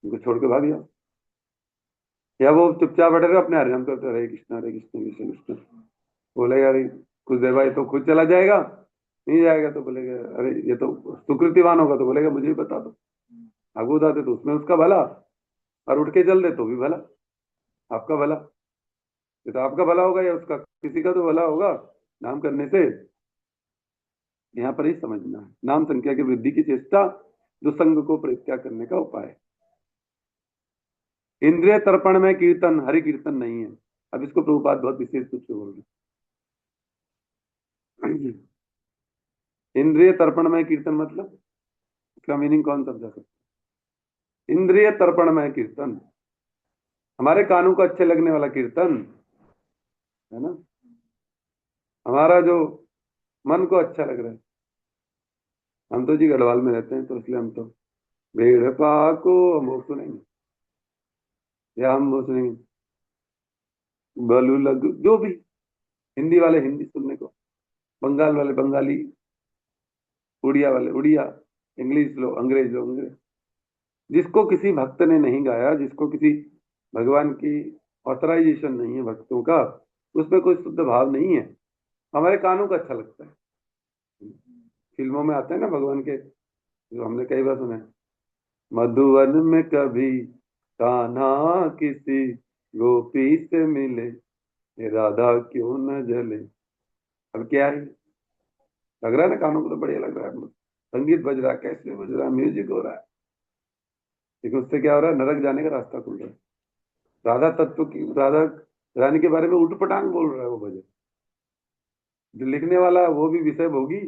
उनको छोड़ के भाग जाओ। या वो चुपचाप बैठे रहे अपने हरिनाम करते, हरे कृष्ण कृष्ण कृष्ण। बोलेगा अरे कुछ देर बाद तो खुद चला जाएगा, नहीं जाएगा तो बोलेगा अरे ये तो सुकृतिवान होगा तो बोलेगा मुझे भी बता दो। आगू बताते तो उसमें उसका भला, और उठ के चल दे तो भी भला, आपका भला। ये तो आपका भला होगा या उसका, किसी का तो भला होगा नाम करने से। यहाँ पर ही समझना है, नाम संख्या की वृद्धि की चेष्टा दुसंग को परित्याग करने का उपाय। इंद्रिय तर्पण में कीर्तन हरि कीर्तन नहीं है। अब इसको प्रभुपाद बहुत विशेष रूप से बोल रहे हैं। इंद्रिय तर्पण में कीर्तन मतलब इसका मीनिंग कौन समझा सकता? इंद्रिय तर्पण में कीर्तन, हमारे कानों को अच्छे लगने वाला कीर्तन है ना, हमारा जो मन को अच्छा लग रहा है। हम तो जी गढ़वाल में रहते हैं तो इसलिए हम तो भेड़ पाको हम वो सुनेंगे, या हम वो सुनेंगे बलू लग, जो भी। हिंदी वाले हिंदी सुनने को, बंगाल वाले बंगाली, उड़िया वाले उड़िया, इंग्लिश लोग अंग्रेज लोग अंग्रेज। जिसको किसी भक्त ने नहीं गाया, जिसको किसी भगवान की ऑथराइजेशन नहीं है भक्तों का, उसमें कोई शुद्ध भाव नहीं है, हमारे कानों को अच्छा लगता है। फिल्मों में आते हैं ना भगवान के जो हमने कई बार सुना है, मधुवन में कभी कान्हा किसी गोपी से मिले, ये राधा क्यों न जले। अब क्या है, लग रहा है ना कानों को, तो बढ़िया लग रहा है, संगीत बज रहा है, कैसे बज रहा है, म्यूजिक हो रहा है, लेकिन उससे क्या हो रहा है, नरक जाने का रास्ता खुल रहा है। राधा तत्व की, राधा रानी के बारे में उठपटांग बोल रहा है वो भजन। जो लिखने वाला है वो भी विषय भोगी,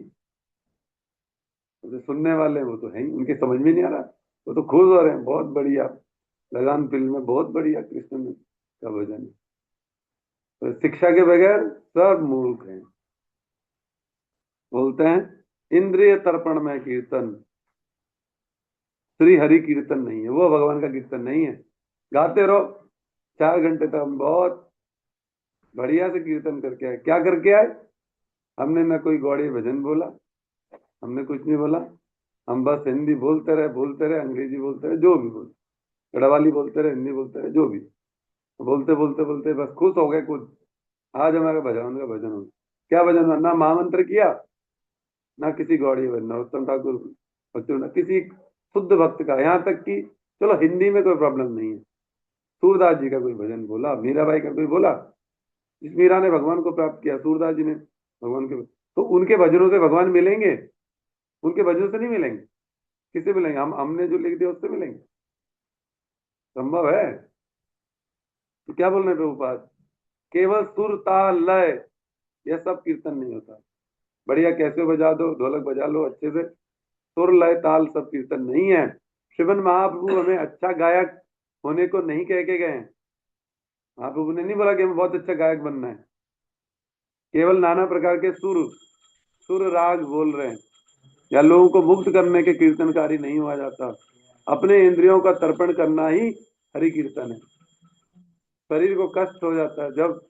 जो सुनने वाले हैं वो तो है ही, उनके समझ में नहीं आ रहा, वो तो खुश हो रहे हैं, बहुत बढ़िया, लगान फिल्म में बहुत बढ़िया कृष्ण का भजन है। तो शिक्षा के बगैर सब मूर्ख हैं। बोलते हैं इंद्रिय तर्पण में कीर्तन, श्री हरि कीर्तन नहीं है, वो भगवान का कीर्तन नहीं है। गाते रहो 4 घंटे तक, हम बहुत बढ़िया से कीर्तन करके आए। क्या करके आए? हमने ना कोई गौड़ी भजन बोला, हमने कुछ नहीं बोला, हम बस हिंदी बोलते रहे, अंग्रेजी बोलते रहे, जो भी बोलते, गढ़वाली बोलते रहे, हिंदी बोलते रहे, जो भी, बोलते बोलते बोलते बस खुश हो गए खुद। आज हमारा भगवान का भजन हो, क्या भजन हुआ? ना महामंत्र किया, ना किसी गौड़ी भजन, नरोत्तम ठाकुर बच्चों, ना किसी शुद्ध भक्त का, यहाँ तक कि चलो हिंदी में कोई प्रॉब्लम नहीं है, सूरदास जी का कोई भजन बोला, मीराबाई का कोई बोला। जिस मीरा ने भगवान को प्राप्त किया, सूरदास जी ने भगवान के, तो उनके भजनों से भगवान मिलेंगे? उनके भजनों से नहीं मिलेंगे, किससे मिलेंगे? हमने जो लिख दिया उससे मिलेंगे? संभव है? तो क्या बोल रहे हैं प्रभुपाद, केवल सुर ताल लय, यह सब कीर्तन नहीं होता। बढ़िया कैसे बजा दो, ढोलक बजा लो अच्छे से, सुर लय ताल सब कीर्तन नहीं है। श्रीमन महाप्रभु हमें अच्छा गायक होने को नहीं कह के गए हैं। महाप्रभु ने नहीं बोला कि हमें बहुत अच्छा गायक बनना है। केवल नाना प्रकार के सुर, सुर राग बोल रहे हैं, या लोगों को मुक्त करने के कीर्तनकारी नहीं हुआ जाता। अपने इंद्रियों का तर्पण करना ही हरि कीर्तन है। शरीर को कष्ट हो जाता है जब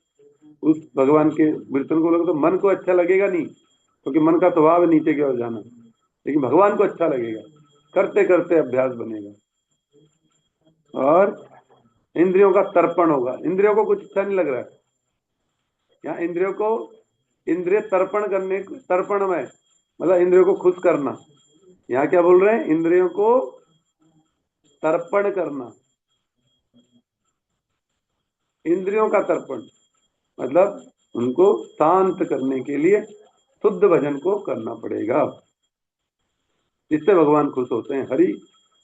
उस भगवान के कीर्तन को लगे, तो मन को अच्छा लगेगा नहीं, क्योंकि मन का स्वभाव है नीचे की ओर जाना, लेकिन भगवान को अच्छा लगेगा, करते करते अभ्यास बनेगा। और इंद्रियों का तर्पण होगा, इंद्रियों को कुछ अच्छा नहीं लग रहा है, यहाँ इंद्रियों को, इंद्रिय तर्पण करने, तर्पण में मतलब इंद्रियों को खुश करना। यहाँ क्या बोल रहे हैं? इंद्रियों को तर्पण करना, इंद्रियों का तर्पण मतलब उनको शांत करने के लिए शुद्ध भजन को करना पड़ेगा, जिससे भगवान खुश होते हैं। हरि,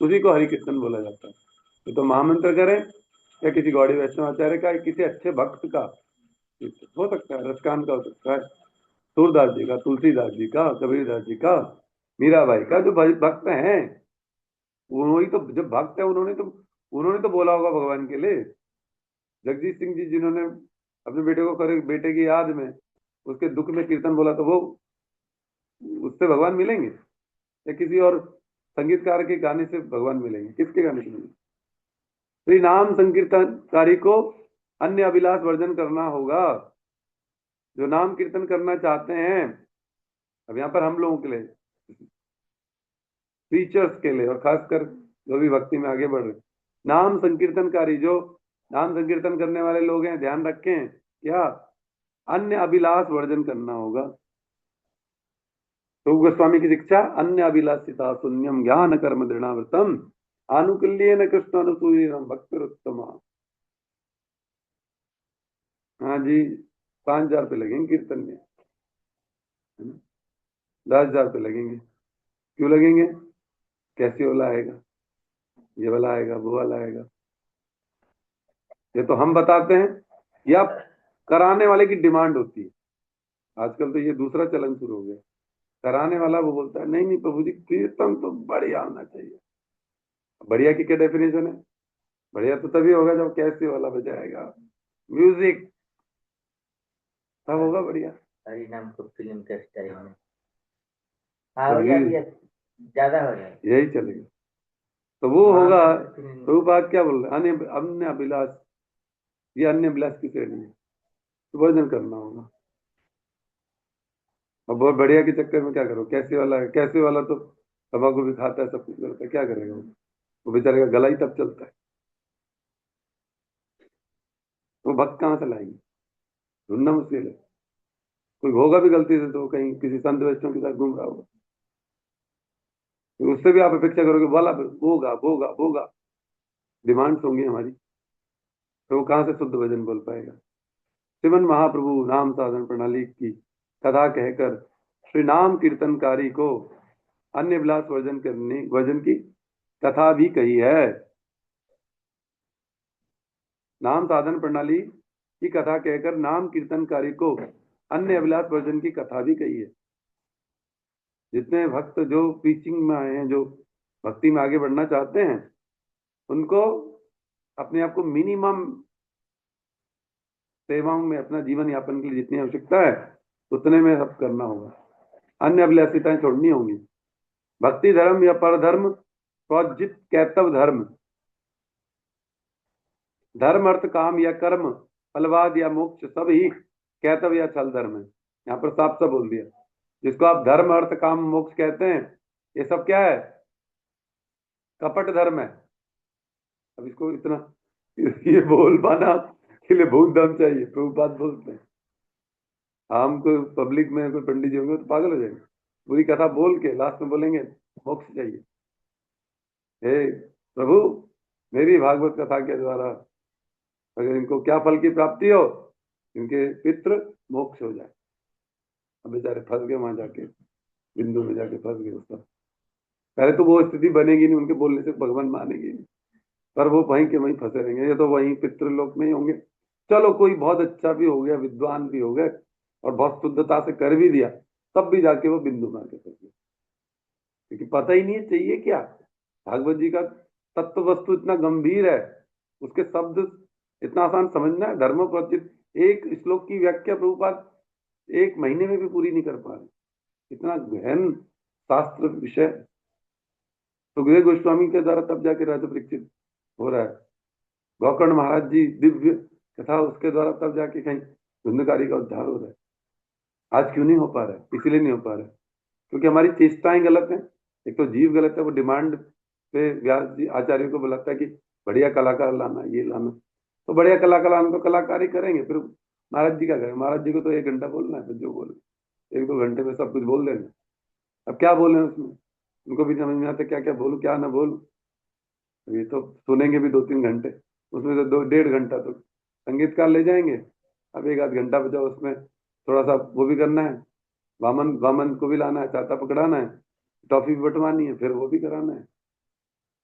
उसी को हरि कीर्तन बोला जाता है। तो महामंत्र करें या किसी गौड़ी वैष्णवाचार्य का, किसी अच्छे भक्त का हो सकता है, रसकान का हो सकता है, सूरदास जी का, तुलसीदास जी का, कबीरदास जी का, मीराबाई का, जो भक्त हैं, उन्होंने तो, जब भक्त है उन्होंने तो बोला होगा भगवान के लिए। जगजीत सिंह जी जिन्होंने अपने बेटे को करे, बेटे की याद में उसके दुख में कीर्तन बोला, तो वो, उससे भगवान मिलेंगे? या किसी और संगीतकार के गाने से भगवान मिलेंगे? किसके गाने से मिलेंगे? श्री नाम संकीर्तनकारी को अन्य अभिलाष वर्जन करना होगा। जो नाम कीर्तन करना चाहते हैं, अब यहाँ पर हम लोगों के लिए, टीचर्स के लिए, और खासकर जो भी भक्ति में आगे बढ़ रहे, नाम संकीर्तनकारी, जो नाम संकीर्तन करने वाले लोग हैं, ध्यान रखें क्या, अन्य अभिलाष वर्जन करना होगा। तो गोस्वामी की शिक्षा, अन्य अभिलाषिता शून्यम ज्ञान कर्म दृढ़ावृतम आनुकूल्य न कृष्ण अनुसूय भक्तोत्तम। हाँ जी, 5,000 पे लगेंगे कीर्तन में, है ना? 10,000 पे लगेंगे। क्यों लगेंगे? कैसे वाला आएगा, ये वाला आएगा, वो वाला आएगा, ये तो हम बताते हैं, या कराने वाले की डिमांड होती है। आजकल तो ये दूसरा चलन शुरू हो गया, कराने वाला वो बोलता है नहीं नहीं प्रभु जी, कीर्तन तो बढ़िया होना चाहिए। बढ़िया की क्या डेफिनेशन है? बढ़िया तो तभी होगा जब कैसे वाला बजाएगा, म्यूजिक, तब होगा बढ़िया। हरी नाम को फिल्म के स्टाइल में हाँ हो जाती है, ज्यादा हो जाए, यही चलेगा, तो वो होगा। प्रभुपाद क्या बोल रहे हैं? अन्य अभिलाष, ये अन्य अभिलाष की श्रेणी है, तो वर्जन करना होगा। और बहुत बढ़िया के चक्कर में क्या करो, कैसे वाला है, कैसे वाला तो तंबाकू भी खाता है, सब कुछ करता है, क्या करेगा वो बेचारे का गला ही तब चलता है। वो भक्त कहाँ से लाएंगे? ढूंढना मुश्किल है। कोई होगा भी गलती से तो कहीं किसी संत वैष्णव के साथ घूम रहा होगा, तो उससे भी आप अपेक्षा करोगे बोला होगा होगा होगा, डिमांड्स होंगी हमारी, तो वो कहाँ से शुद्ध भजन बोल पाएगा। श्रीमन महाप्रभु नाम साधन प्रणाली की कथा कहकर श्री नाम कीर्तनकारी को अन्य विलास वर्जन की कथा भी कही है। नाम साधन प्रणाली की कथा कहकर नाम कीर्तनकारी को अन्य अभिलाष वर्जन की कथा भी कही है। जितने भक्त जो टीचिंग में आए हैं, जो भक्ति में आगे बढ़ना चाहते हैं, उनको अपने आप को मिनिमम सेवाओं में अपना जीवन यापन के लिए जितनी आवश्यकता है उतने में सब करना होगा। अन्य अभिलाषिताएं छोड़नी होंगी। भक्ति धर्म या परधर्म स्वजित कैतव धर्म, धर्म अर्थ काम या कर्म, फलवाद या मोक्ष सब ही कैतव या छल धर्म है। यहाँ पर साफ साफ बोल दिया। जिसको आप धर्म अर्थ काम मोक्ष कहते हैं, ये सब क्या है? कपट धर्म है। अब इसको इतना ये बोल पाना के लिए बहुत दम चाहिए। प्रभुपाद बोलते हैं हमको पब्लिक में कोई पंडित जी होंगे तो पागल हो जाएंगे, पूरी कथा बोल के लास्ट में बोलेंगे मोक्ष चाहिए। हे प्रभु, मेरी भागवत कथा के द्वारा अगर इनको क्या फल की प्राप्ति हो, इनके पितृ मोक्ष हो जाए। अब बेचारे फंस गए वहां जाके, बिंदु में जाके फंस गए। उसका पहले तो वो स्थिति बनेगी नहीं, उनके बोलने से भगवान मानेंगे नहीं, पर वो वहीं के वहीं फंसे रहेंगे। ये तो वहीं पितृलोक में ही होंगे। चलो कोई बहुत अच्छा भी हो गया, विद्वान भी हो गए और बहुत शुद्धता से कर भी दिया, तब भी जाके वो बिंदु में आके फंस गए, क्योंकि पता ही नहीं है चाहिए क्या। भागवत जी का तत्व वस्तु इतना गंभीर है, उसके शब्द इतना आसान समझना है। धर्म प्रचित एक श्लोक की व्याख्या प्रभुपाद 1 महीने में भी पूरी नहीं कर पा रहे। इतना गहन शास्त्र विषय सुखदेव गोस्वामी के द्वारा तब जाके राजा परीक्षित हो रहा है। गौकर्ण महाराज जी दिव्य कथा उसके द्वारा तब जाके कहीं धुंधकारी का उद्धार हो रहा है। आज क्यों नहीं हो पा रहा है? इसीलिए नहीं हो पा रहा है क्योंकि हमारी चेष्टाएं गलत हैं। एक तो जीव गलत है, वो डिमांड पे व्यास जी आचार्य को बुलाता है कि बढ़िया कलाकार लाना, ये लाना। तो बढ़िया कलाकार लाना तो कलाकारी करेंगे, फिर महाराज जी क्या करें? महाराज जी को तो 1 घंटा बोलना है, फिर जो बोले 1-2 घंटे में सब कुछ बोल देना। अब क्या बोले उसमें, उनको भी समझ में आता क्या क्या बोलूं क्या ना बोलूं। ये तो सुनेंगे भी 2-3 घंटे, उसमें से 2-1.5 घंटा तो संगीतकार ले जाएंगे। अब 1-आध घंटा बचा, उसमें थोड़ा सा वो भी करना है, वामन वामन को भी लाना है, चाचा पकड़ाना है, टॉफी भी बंटवानी है, फिर वो भी कराना है।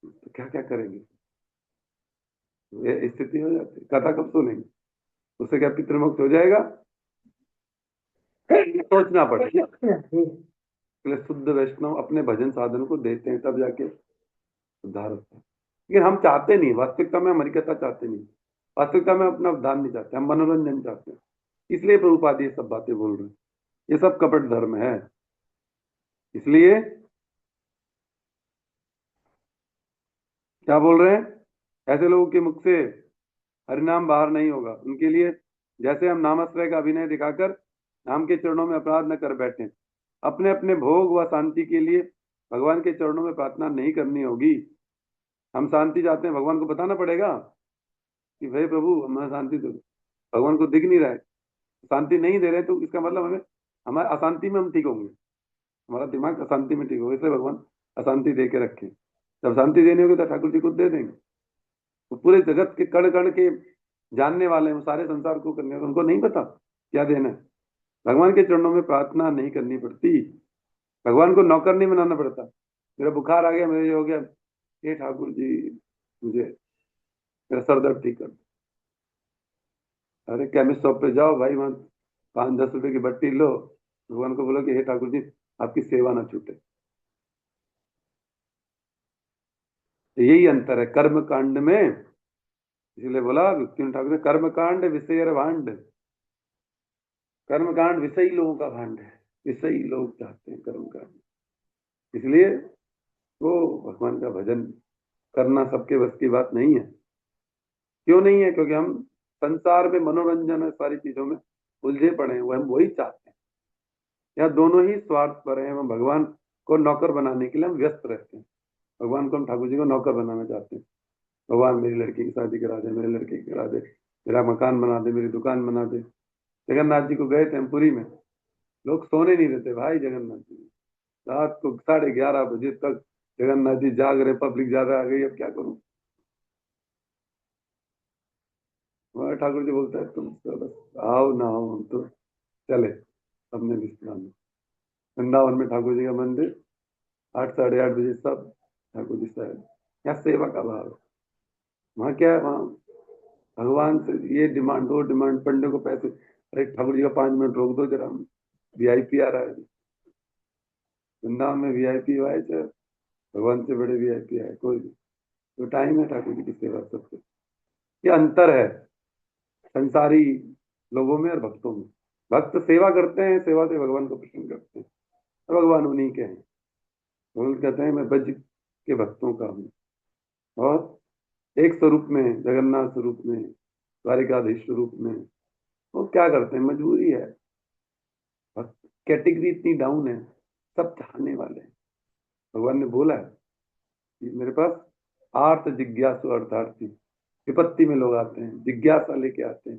तो क्या क्या करेंगे? ये स्थिति हो जाती है। कथा कब सुनेंगे? उससे क्या पितृमुक्त हो जाएगा? सोचना पड़ेगा। इसलिए शुद्ध वैष्णव अपने भजन साधन को देते हैं, तब जाके उद्धार होता है। लेकिन हम चाहते नहीं, वास्तविकता में हम हरिकथा चाहते नहीं, वास्तविकता में अपना उद्धार नहीं चाहते, हम मनोरंजन चाहते हैं। इसलिए प्रभुपाद ये सब बातें बोल रहे हैं। ये सब कपट धर्म है। इसलिए क्या बोल रहे हैं? ऐसे लोगों के मुख से हरिनाम बाहर नहीं होगा। उनके लिए जैसे हम नामाश्रय का अभिनय दिखाकर नाम के चरणों में अपराध न कर बैठे। अपने अपने भोग व शांति के लिए भगवान के चरणों में प्रार्थना नहीं करनी होगी। हम शांति चाहते हैं, भगवान को बताना पड़ेगा कि भाई प्रभु हमें शांति दो। भगवान को दिख नहीं रहा है, शांति नहीं दे रहे, तो इसका मतलब हमें हमारे अशांति में हम ठीक होंगे, हमारा दिमाग अशांति में ठीक होगा। इसलिए भगवान अशांति दे के रखे। जब शांति देनी होगी तो ठाकुर जी खुद दे देंगे। तो पूरे जगत के कण कण के जानने वाले हैं, वो सारे संसार को करने वाले, उनको नहीं पता क्या देना है। भगवान के चरणों में प्रार्थना नहीं करनी पड़ती, भगवान को नौकर नहीं बनाना पड़ता। मेरा बुखार आ गया, मेरे ये हो गया, हे ठाकुर जी मुझे मेरा सर दर्द ठीक कर दो। अरे केमिस्ट शॉप पे जाओ भाई, वहां 5-10 रुपए की बट्टी लो, भगवान को बोलो कि हे ठाकुर जी आपकी सेवा ना छूटे। तो यही अंतर है कर्म कांड में। इसलिए बोला विष्णु ठाकुर ने कर्म कांड विषय भांड। कर्म कांड विषयी लोगों का भांड है, विषयी लोग चाहते हैं कर्म कांड। इसलिए वो भगवान का भजन करना सबके बस की बात नहीं है। क्यों नहीं है? क्योंकि हम संसार में मनोरंजन है सारी चीजों में उलझे पड़े हैं, वो हम वही चाहते हैं। या दोनों ही स्वार्थ पर हैं। हम भगवान को नौकर बनाने के लिए हम व्यस्त रहते हैं। भगवान को हम ठाकुर जी को नौकर बनाना चाहते हैं। भगवान मेरी लड़की की शादी करा दे, मेरे लड़के की करा दे, मेरा मकान बना दे, मेरी दुकान बना दे। जगन्नाथ जी को गए थे हम पुरी में, लोग सोने नहीं देते भाई जगन्नाथ जी। रात को 11:30 बजे तक जगन्नाथ जी जाग रहे, पब्लिक ज्यादा आ गई, अब क्या करूं। हमारे ठाकुर जी बोलता है तुम तो बस आओ ना आओ, हम तो चले अपने विश्राम में। वृंदावन में ठाकुर जी का मंदिर, 8 साढ़े 8 बजे सब ठाकुर जी साहब, यहाँ सेवा का भाव है। वहाँ क्या है, वहाँ भगवान से ये डिमांड वो डिमांड, पंडे को पैसे, अरे ठाकुर जी का 5 मिनट रोक दो जरा, वीआईपी आ रहा है। वृंदावन में वीआईपी आए, चाहे भगवान से बड़े वीआईपी आए, कोई भी, तो टाइम है ठाकुर जी की सेवा सबसे। ये अंतर है संसारी लोगों में और भक्तों में। भक्त सेवा करते हैं, सेवा से भगवान को प्रसन्न करते हैं, और भगवान उन्हीं के हैं। भगवान कहते हैं मैं ब्रज के भक्तों का हूँ, और एक स्वरूप में, जगन्नाथ स्वरूप में, द्वारिकाधीश स्वरूप में, वो क्या करते हैं, मजबूरी है। कैटेगरी इतनी डाउन है, सब चाहने वाले हैं। भगवान ने बोला है कि मेरे पास आर्थ जिज्ञासु अर्थार्थी, विपत्ति में लोग आते हैं, जिज्ञासा लेके आते हैं,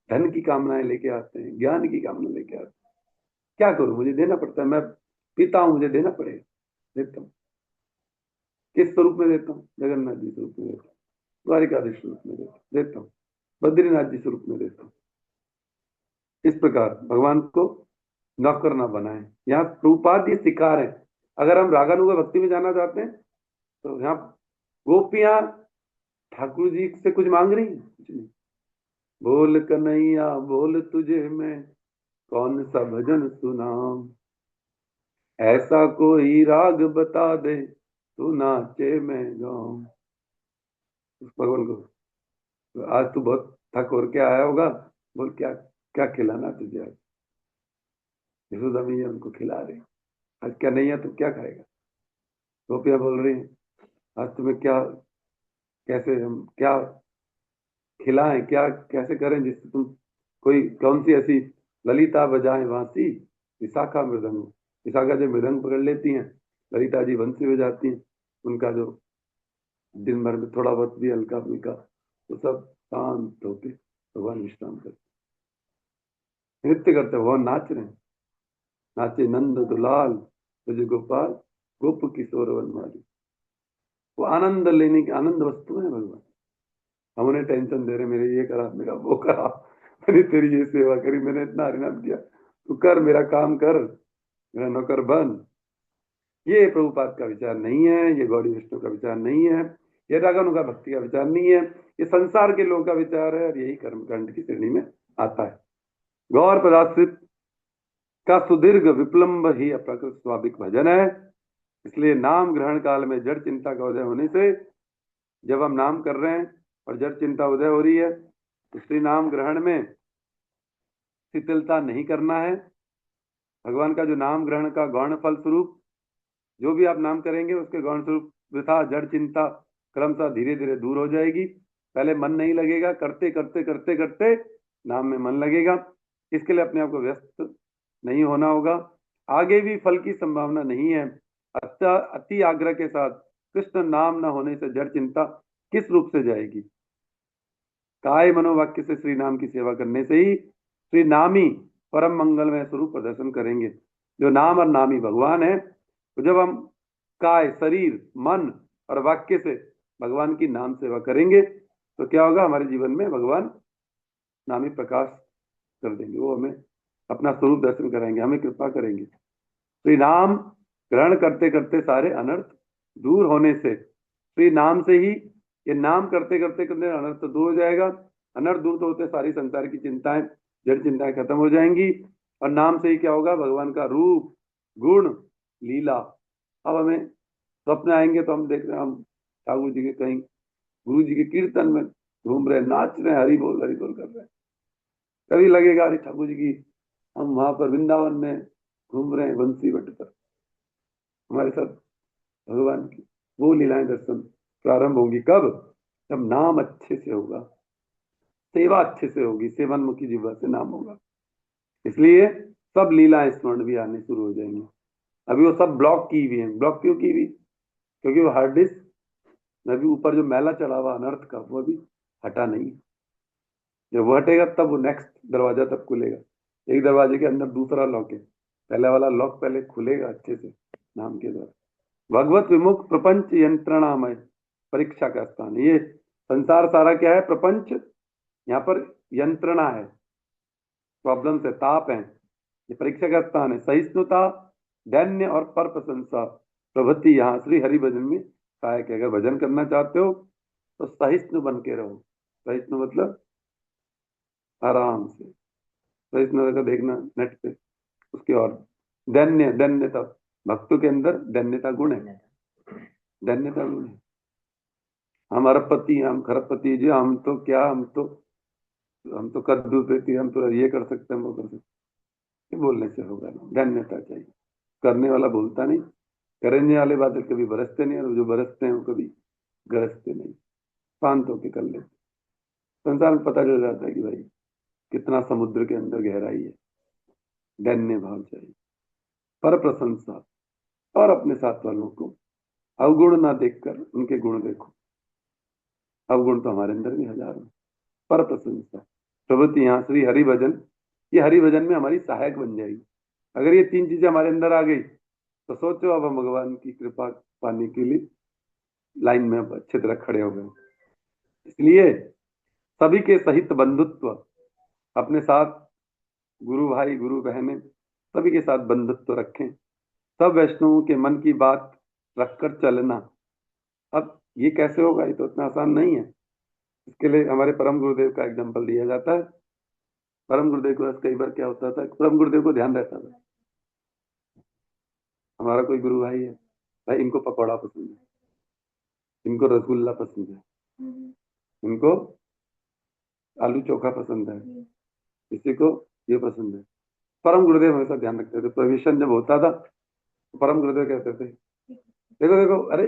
धन की कामनाएं लेके आते हैं, ज्ञान की कामना लेके आते हैं। क्या करूं, मुझे देना पड़ता है, मैं पिता हूं, मुझे देना पड़ेगा, देता हूँ। किस स्वरूप में देता हूँ, जगन्नाथ जी स्वरूप में देता हूँ, द्वारिकाधीश स्वरूप में देता हूँ, बद्रीनाथ जी स्वरूप में देता हूँ। इस प्रकार भगवान को नौकर ना बनाए। यहाँ प्रभुपाद ये सिखा रहे हैं। अगर हम रागानुगा भक्ति में जाना चाहते हैं तो यहाँ गोपियां ठाकुर जी से कुछ मांग रही हैं, कुछ नहीं। बोल कन्हैया बोल तुझे मैं कौन सा भजन सुनाऊं, ऐसा कोई राग बता दे तू नाचे मैं गाऊं। उस भगवान को, तो आज तू बहुत थक और के आया होगा, बोल क्या क्या खिलाना तुझे आज। यशोदा मैया उनको खिला रही, आज क्या नहीं है तो क्या खाएगा। गोपियां बोल रही हैं आज तुम्हें क्या, कैसे हम क्या खिलाएं, क्या कैसे करें जिससे तुम, कोई कौन सी ऐसी ललिता बजाएं बांसी, विशाखा मृदंग। विशाखा जब मृदंग पकड़ लेती हैं, ललिता जी बंसी बजाती हैं, उनका जो दिन भर में थोड़ा बहुत भी हल्का फुल्का, तो सब शांत होके भगवान विश्राम करते, नृत्य करते, भगवान नाच रहे हैं। नाचे नंद दुलाल तुझे गोपाल, गोप किशोर वनमाली। वो आनंद लेने की आनंद वस्तु है भगवान। हम उन्हें टेंशन दे रहे, मेरे ये करा, मेरा वो करा, मैंने तेरी ये सेवा करी, मैंने इतना हरिनाम किया, तू कर, मेरा काम कर, मेरा नौकर बन। ये प्रभुपाद का विचार नहीं है, ये गौड़ी विष्णु का विचार नहीं है, ये रागानुगा भक्ति का विचार नहीं है, ये संसार के लोगों का विचार है, और यही कर्मकांड की श्रेणी में आता है। गौर पदाश्रित का सुदीर्घ विप्लम्ब ही अप्राकृत स्वाभाविक भजन है। इसलिए नाम ग्रहण काल में जड़ चिंता का उदय होने से, जब हम नाम कर रहे हैं और जड़ चिंता उदय हो रही है, तो श्री नाम ग्रहण में शिथिलता नहीं करना है। भगवान का जो नाम ग्रहण का गौण फल स्वरूप, जो भी आप नाम करेंगे उसके गौण स्वरूप वृथा जड़ चिंता क्रमशः धीरे धीरे दूर हो जाएगी। पहले मन नहीं लगेगा, करते करते करते करते नाम में मन लगेगा। इसके लिए अपने आप को व्यस्त नहीं होना होगा। आगे भी फल की संभावना नहीं है। अति आग्रह के साथ कृष्ण नाम न होने से जड़ चिंता किस रूप से जाएगी। काय मनोवाक्य से श्री नाम की सेवा करने से ही श्री नामी परम मंगलमय स्वरूप प्रदर्शन करेंगे। जो नाम और नामी भगवान है, तो जब हम काय शरीर मन और वाक्य से भगवान की नाम सेवा करेंगे तो क्या होगा, हमारे जीवन में भगवान नामी प्रकाश कर देंगे। वो हमें अपना स्वरूप दर्शन कराएंगे, हमें कृपा करेंगे। श्री नाम ग्रहण करते करते सारे अनर्थ दूर होने से, श्री नाम से ही, ये नाम करते करते करते अनर्थ तो दूर हो जाएगा। अनर्थ दूर तो होते सारी संसार की चिंताएं, जड़ चिंताएं खत्म हो जाएंगी। और नाम से ही क्या होगा, भगवान का रूप गुण लीला। अब हमें स्वप्न आएंगे तो हम देख रहे हैं, हम ठाकुर जी के कहीं गुरु जी के कीर्तन में घूम रहे, नाच रहे, हरि बोल कर रहे हैं। कभी लगेगा अरे ठाकुर जी की, हम वहां पर वृंदावन में घूम रहे हैं बंसी बट पर, हमारे साथ भगवान की वो लीलाएं दर्शन प्रारंभ होंगी। कब, जब नाम अच्छे से होगा, सेवा अच्छे से होगी, सेवनमुखी जीवा से नाम होगा। इसलिए सब लीलाएं स्मरण भी आने शुरू हो जाएंगी। अभी वो सब ब्लॉक की हुई है। ब्लॉक क्यों की हुई, क्योंकि वो हार्ड डिस्क में भी ऊपर जो मैला चढ़ा हुआ अनर्थ का, वो अभी हटा नहीं। जब वो हटेगा तब वो नेक्स्ट दरवाजा तब खुलेगा। एक दरवाजे के अंदर दूसरा लॉक है, पहले वाला लॉक पहले खुलेगा अच्छे से नाम के द्वारा। भगवत विमुख प्रपंच यंत्रणामय परीक्षा का स्थान। ये संसार सारा क्या है? प्रपंच। यहाँ पर यंत्रणा है, प्रॉब्लम्स है, ताप है, ये परीक्षा का स्थान है। सहिष्णुता, दैन्य और पर प्रशंसा प्रभृति यहाँ श्री हरि भजन में सहायक है। अगर भजन करना चाहते हो तो सहिष्णु बन के रहो। सहिष्णु मतलब आराम से, सहिष्णु का देखना नेट पे उसके। और दैन्य, दैन्यता, भक्तों के अंदर दैन्यता गुण है, दैन्यता गुण है। हम अरबपति, हम खरबपति जी, हम तो क्या, हम तो कद्दू पेटी, हम तो ये कर सकते हैं, वो कर सकते हैं, बोलने से होगा नहीं। धन्यता चाहिए। करने वाला बोलता नहीं, करने वाले बातें कभी बरसते नहीं, और जो बरसते हैं वो कभी गरजते नहीं, शांत होकर कर लेते। संसार में पता चल जाता है कि भाई कितना समुद्र के अंदर गहराई है। दैन्य भाव चाहिए, पर प्रशंसा, और अपने साथ वालों को अवगुण ना देखकर उनके गुण देखो। अवगुण तो हमारे अंदर भी हजारों। पर प्रशंसा प्रवृत्ति यहाँ श्री हरि भजन, ये हरि भजन में हमारी सहायक बन जाएगी। अगर ये तीन चीजें हमारे अंदर आ गई तो सोचो अब हम भगवान की कृपा पाने के लिए लाइन में अब अच्छी तरह खड़े हो गए। इसलिए सभी के सहित बंधुत्व, अपने साथ गुरु भाई गुरु बहनें सभी के साथ बंधुत्व रखें। सब वैष्णवों के मन की बात रखकर चलना। अब ये कैसे होगा? ये तो इतना आसान नहीं है। इसके लिए हमारे परम गुरुदेव का एग्जाम्पल दिया जाता है। परम गुरुदेव को कई बार क्या होता था, परम गुरुदेव को ध्यान रहता था हमारा कोई गुरु भाई है, भाई इनको पकौड़ा पसंद है, इनको रसगुल्ला पसंद है, इनको आलू चोखा पसंद है, किसी को ये पसंद है। परम गुरुदेव हमेशा ध्यान रखते थे। प्रवेशन जब होता था तो परम गुरुदेव कहते थे देखो देखो, अरे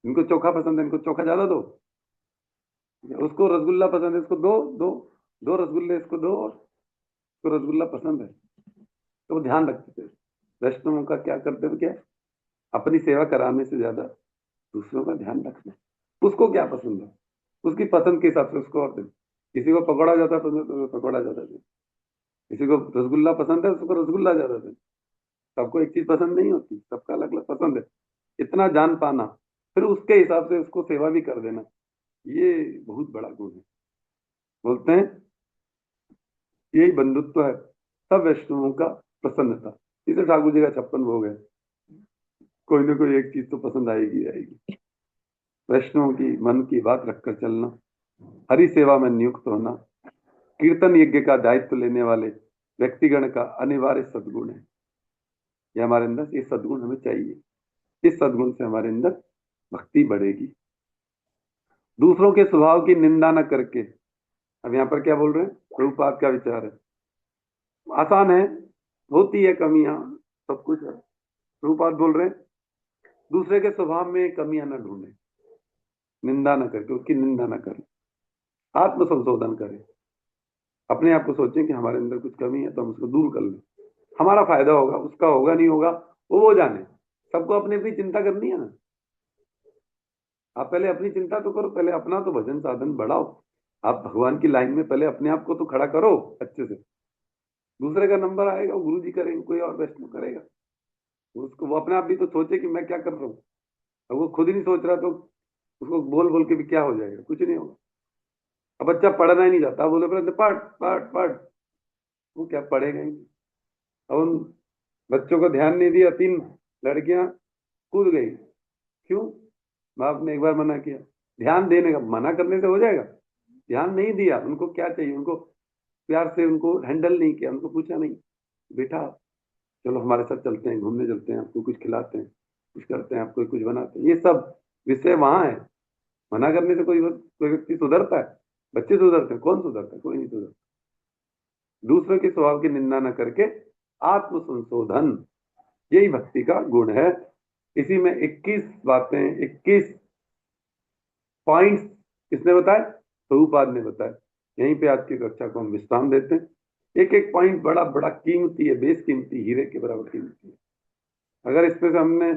इनको चोखा पसंद है, इनको चोखा ज्यादा दो, उसको रसगुल्ला पसंद है, इसको दो दो, दो रसगुल्ले इसको दो, और इसको रसगुल्ला पसंद है। तो वो ध्यान रखते थे। वैष्णवों का क्या करते थे, क्या अपनी सेवा कराने से ज्यादा दूसरों का ध्यान रखना। उसको क्या पसंद है, उसकी पसंद के हिसाब से उसको और दे। किसी को पकौड़ा ज्यादा पसंद है तो पकौड़ा ज्यादा दे, किसी को रसगुल्ला पसंद है तो उसको रसगुल्ला ज्यादा दे। सबको एक चीज पसंद नहीं होती, सबका अलग अलग पसंद है। इतना जान पाना, फिर उसके हिसाब से उसको सेवा भी कर देना, ये बहुत बड़ा गुण है। बोलते हैं यही बंधुत्व है सब वैष्णवों का, प्रसन्नता। इसे ठाकुर जी का 56 भोग है, कोई ना कोई एक चीज तो पसंद आएगी आएगी। वैष्णवों की मन की बात रखकर चलना, हरि सेवा में नियुक्त होना, कीर्तन यज्ञ का दायित्व लेने वाले व्यक्तिगण का अनिवार्य सद्गुण है। ये हमारे अंदर ये सद्गुण हमें चाहिए। इस सद्गुण से हमारे अंदर भक्ति बढ़ेगी। दूसरों के स्वभाव की निंदा न करके, अब यहाँ पर क्या बोल रहे हैं, प्रभुपाद का विचार है। आसान है, होती है कमियां, सब कुछ है। प्रभुपाद बोल रहे हैं दूसरे के स्वभाव में कमियां न ढूंढे, निंदा न करके, उसकी निंदा न करें, आत्म संशोधन करें। अपने आप को सोचें कि हमारे अंदर कुछ कमी है तो हम उसको दूर कर लें, हमारा फायदा होगा, उसका होगा नहीं होगा वो जाने। सबको अपनी अपनी चिंता करनी है ना। आप पहले अपनी चिंता तो करो, पहले अपना तो भजन साधन बढ़ाओ। आप भगवान की लाइन में पहले अपने आप को तो खड़ा करो अच्छे से। दूसरे का नंबर आएगा, वो गुरु जी करेंगे, कोई और वैष्णव करेगा। उसको वो अपने आप भी तो सोचे कि मैं क्या कर रहा हूँ। अब वो खुद ही नहीं सोच रहा तो उसको बोल बोल के भी क्या हो जाएगा, कुछ नहीं होगा। अब बच्चा पढ़ना ही नहीं चाहता, बोले पढ़ पढ़ पढ़, वो क्या पढ़ेगा ही नहीं। अब उन बच्चों को ध्यान नहीं दिया, 3 लड़कियां कूद गई। क्यों? बाप ने एक बार मना किया। ध्यान देने का, मना करने से हो जाएगा? ध्यान नहीं दिया, उनको क्या चाहिए, उनको प्यार से उनको हैंडल नहीं किया, उनको पूछा नहीं बेटा चलो हमारे साथ चलते हैं, घूमने चलते हैं, आपको कुछ खिलाते हैं, कुछ करते हैं, आपको कुछ बनाते हैं। ये सब विषय वहां है। मना करने से कोई व्यक्ति सुधरता है? बच्चे सुधरते हैं? कौन सुधरता है? कोई नहीं सुधरता। दूसरों के स्वभाव की निंदा न करके आत्म संशोधन, यही भक्ति का गुण है। इसी में 21 बातें, 21 पॉइंट्स किसने बताए? प्रभुपाद ने बताया। यहीं पे आज की कक्षा को हम विश्राम देते हैं। एक एक पॉइंट बड़ा बड़ा कीमती है, बेस कीमती, हीरे के बराबर कीमती है। अगर इसमें से हमने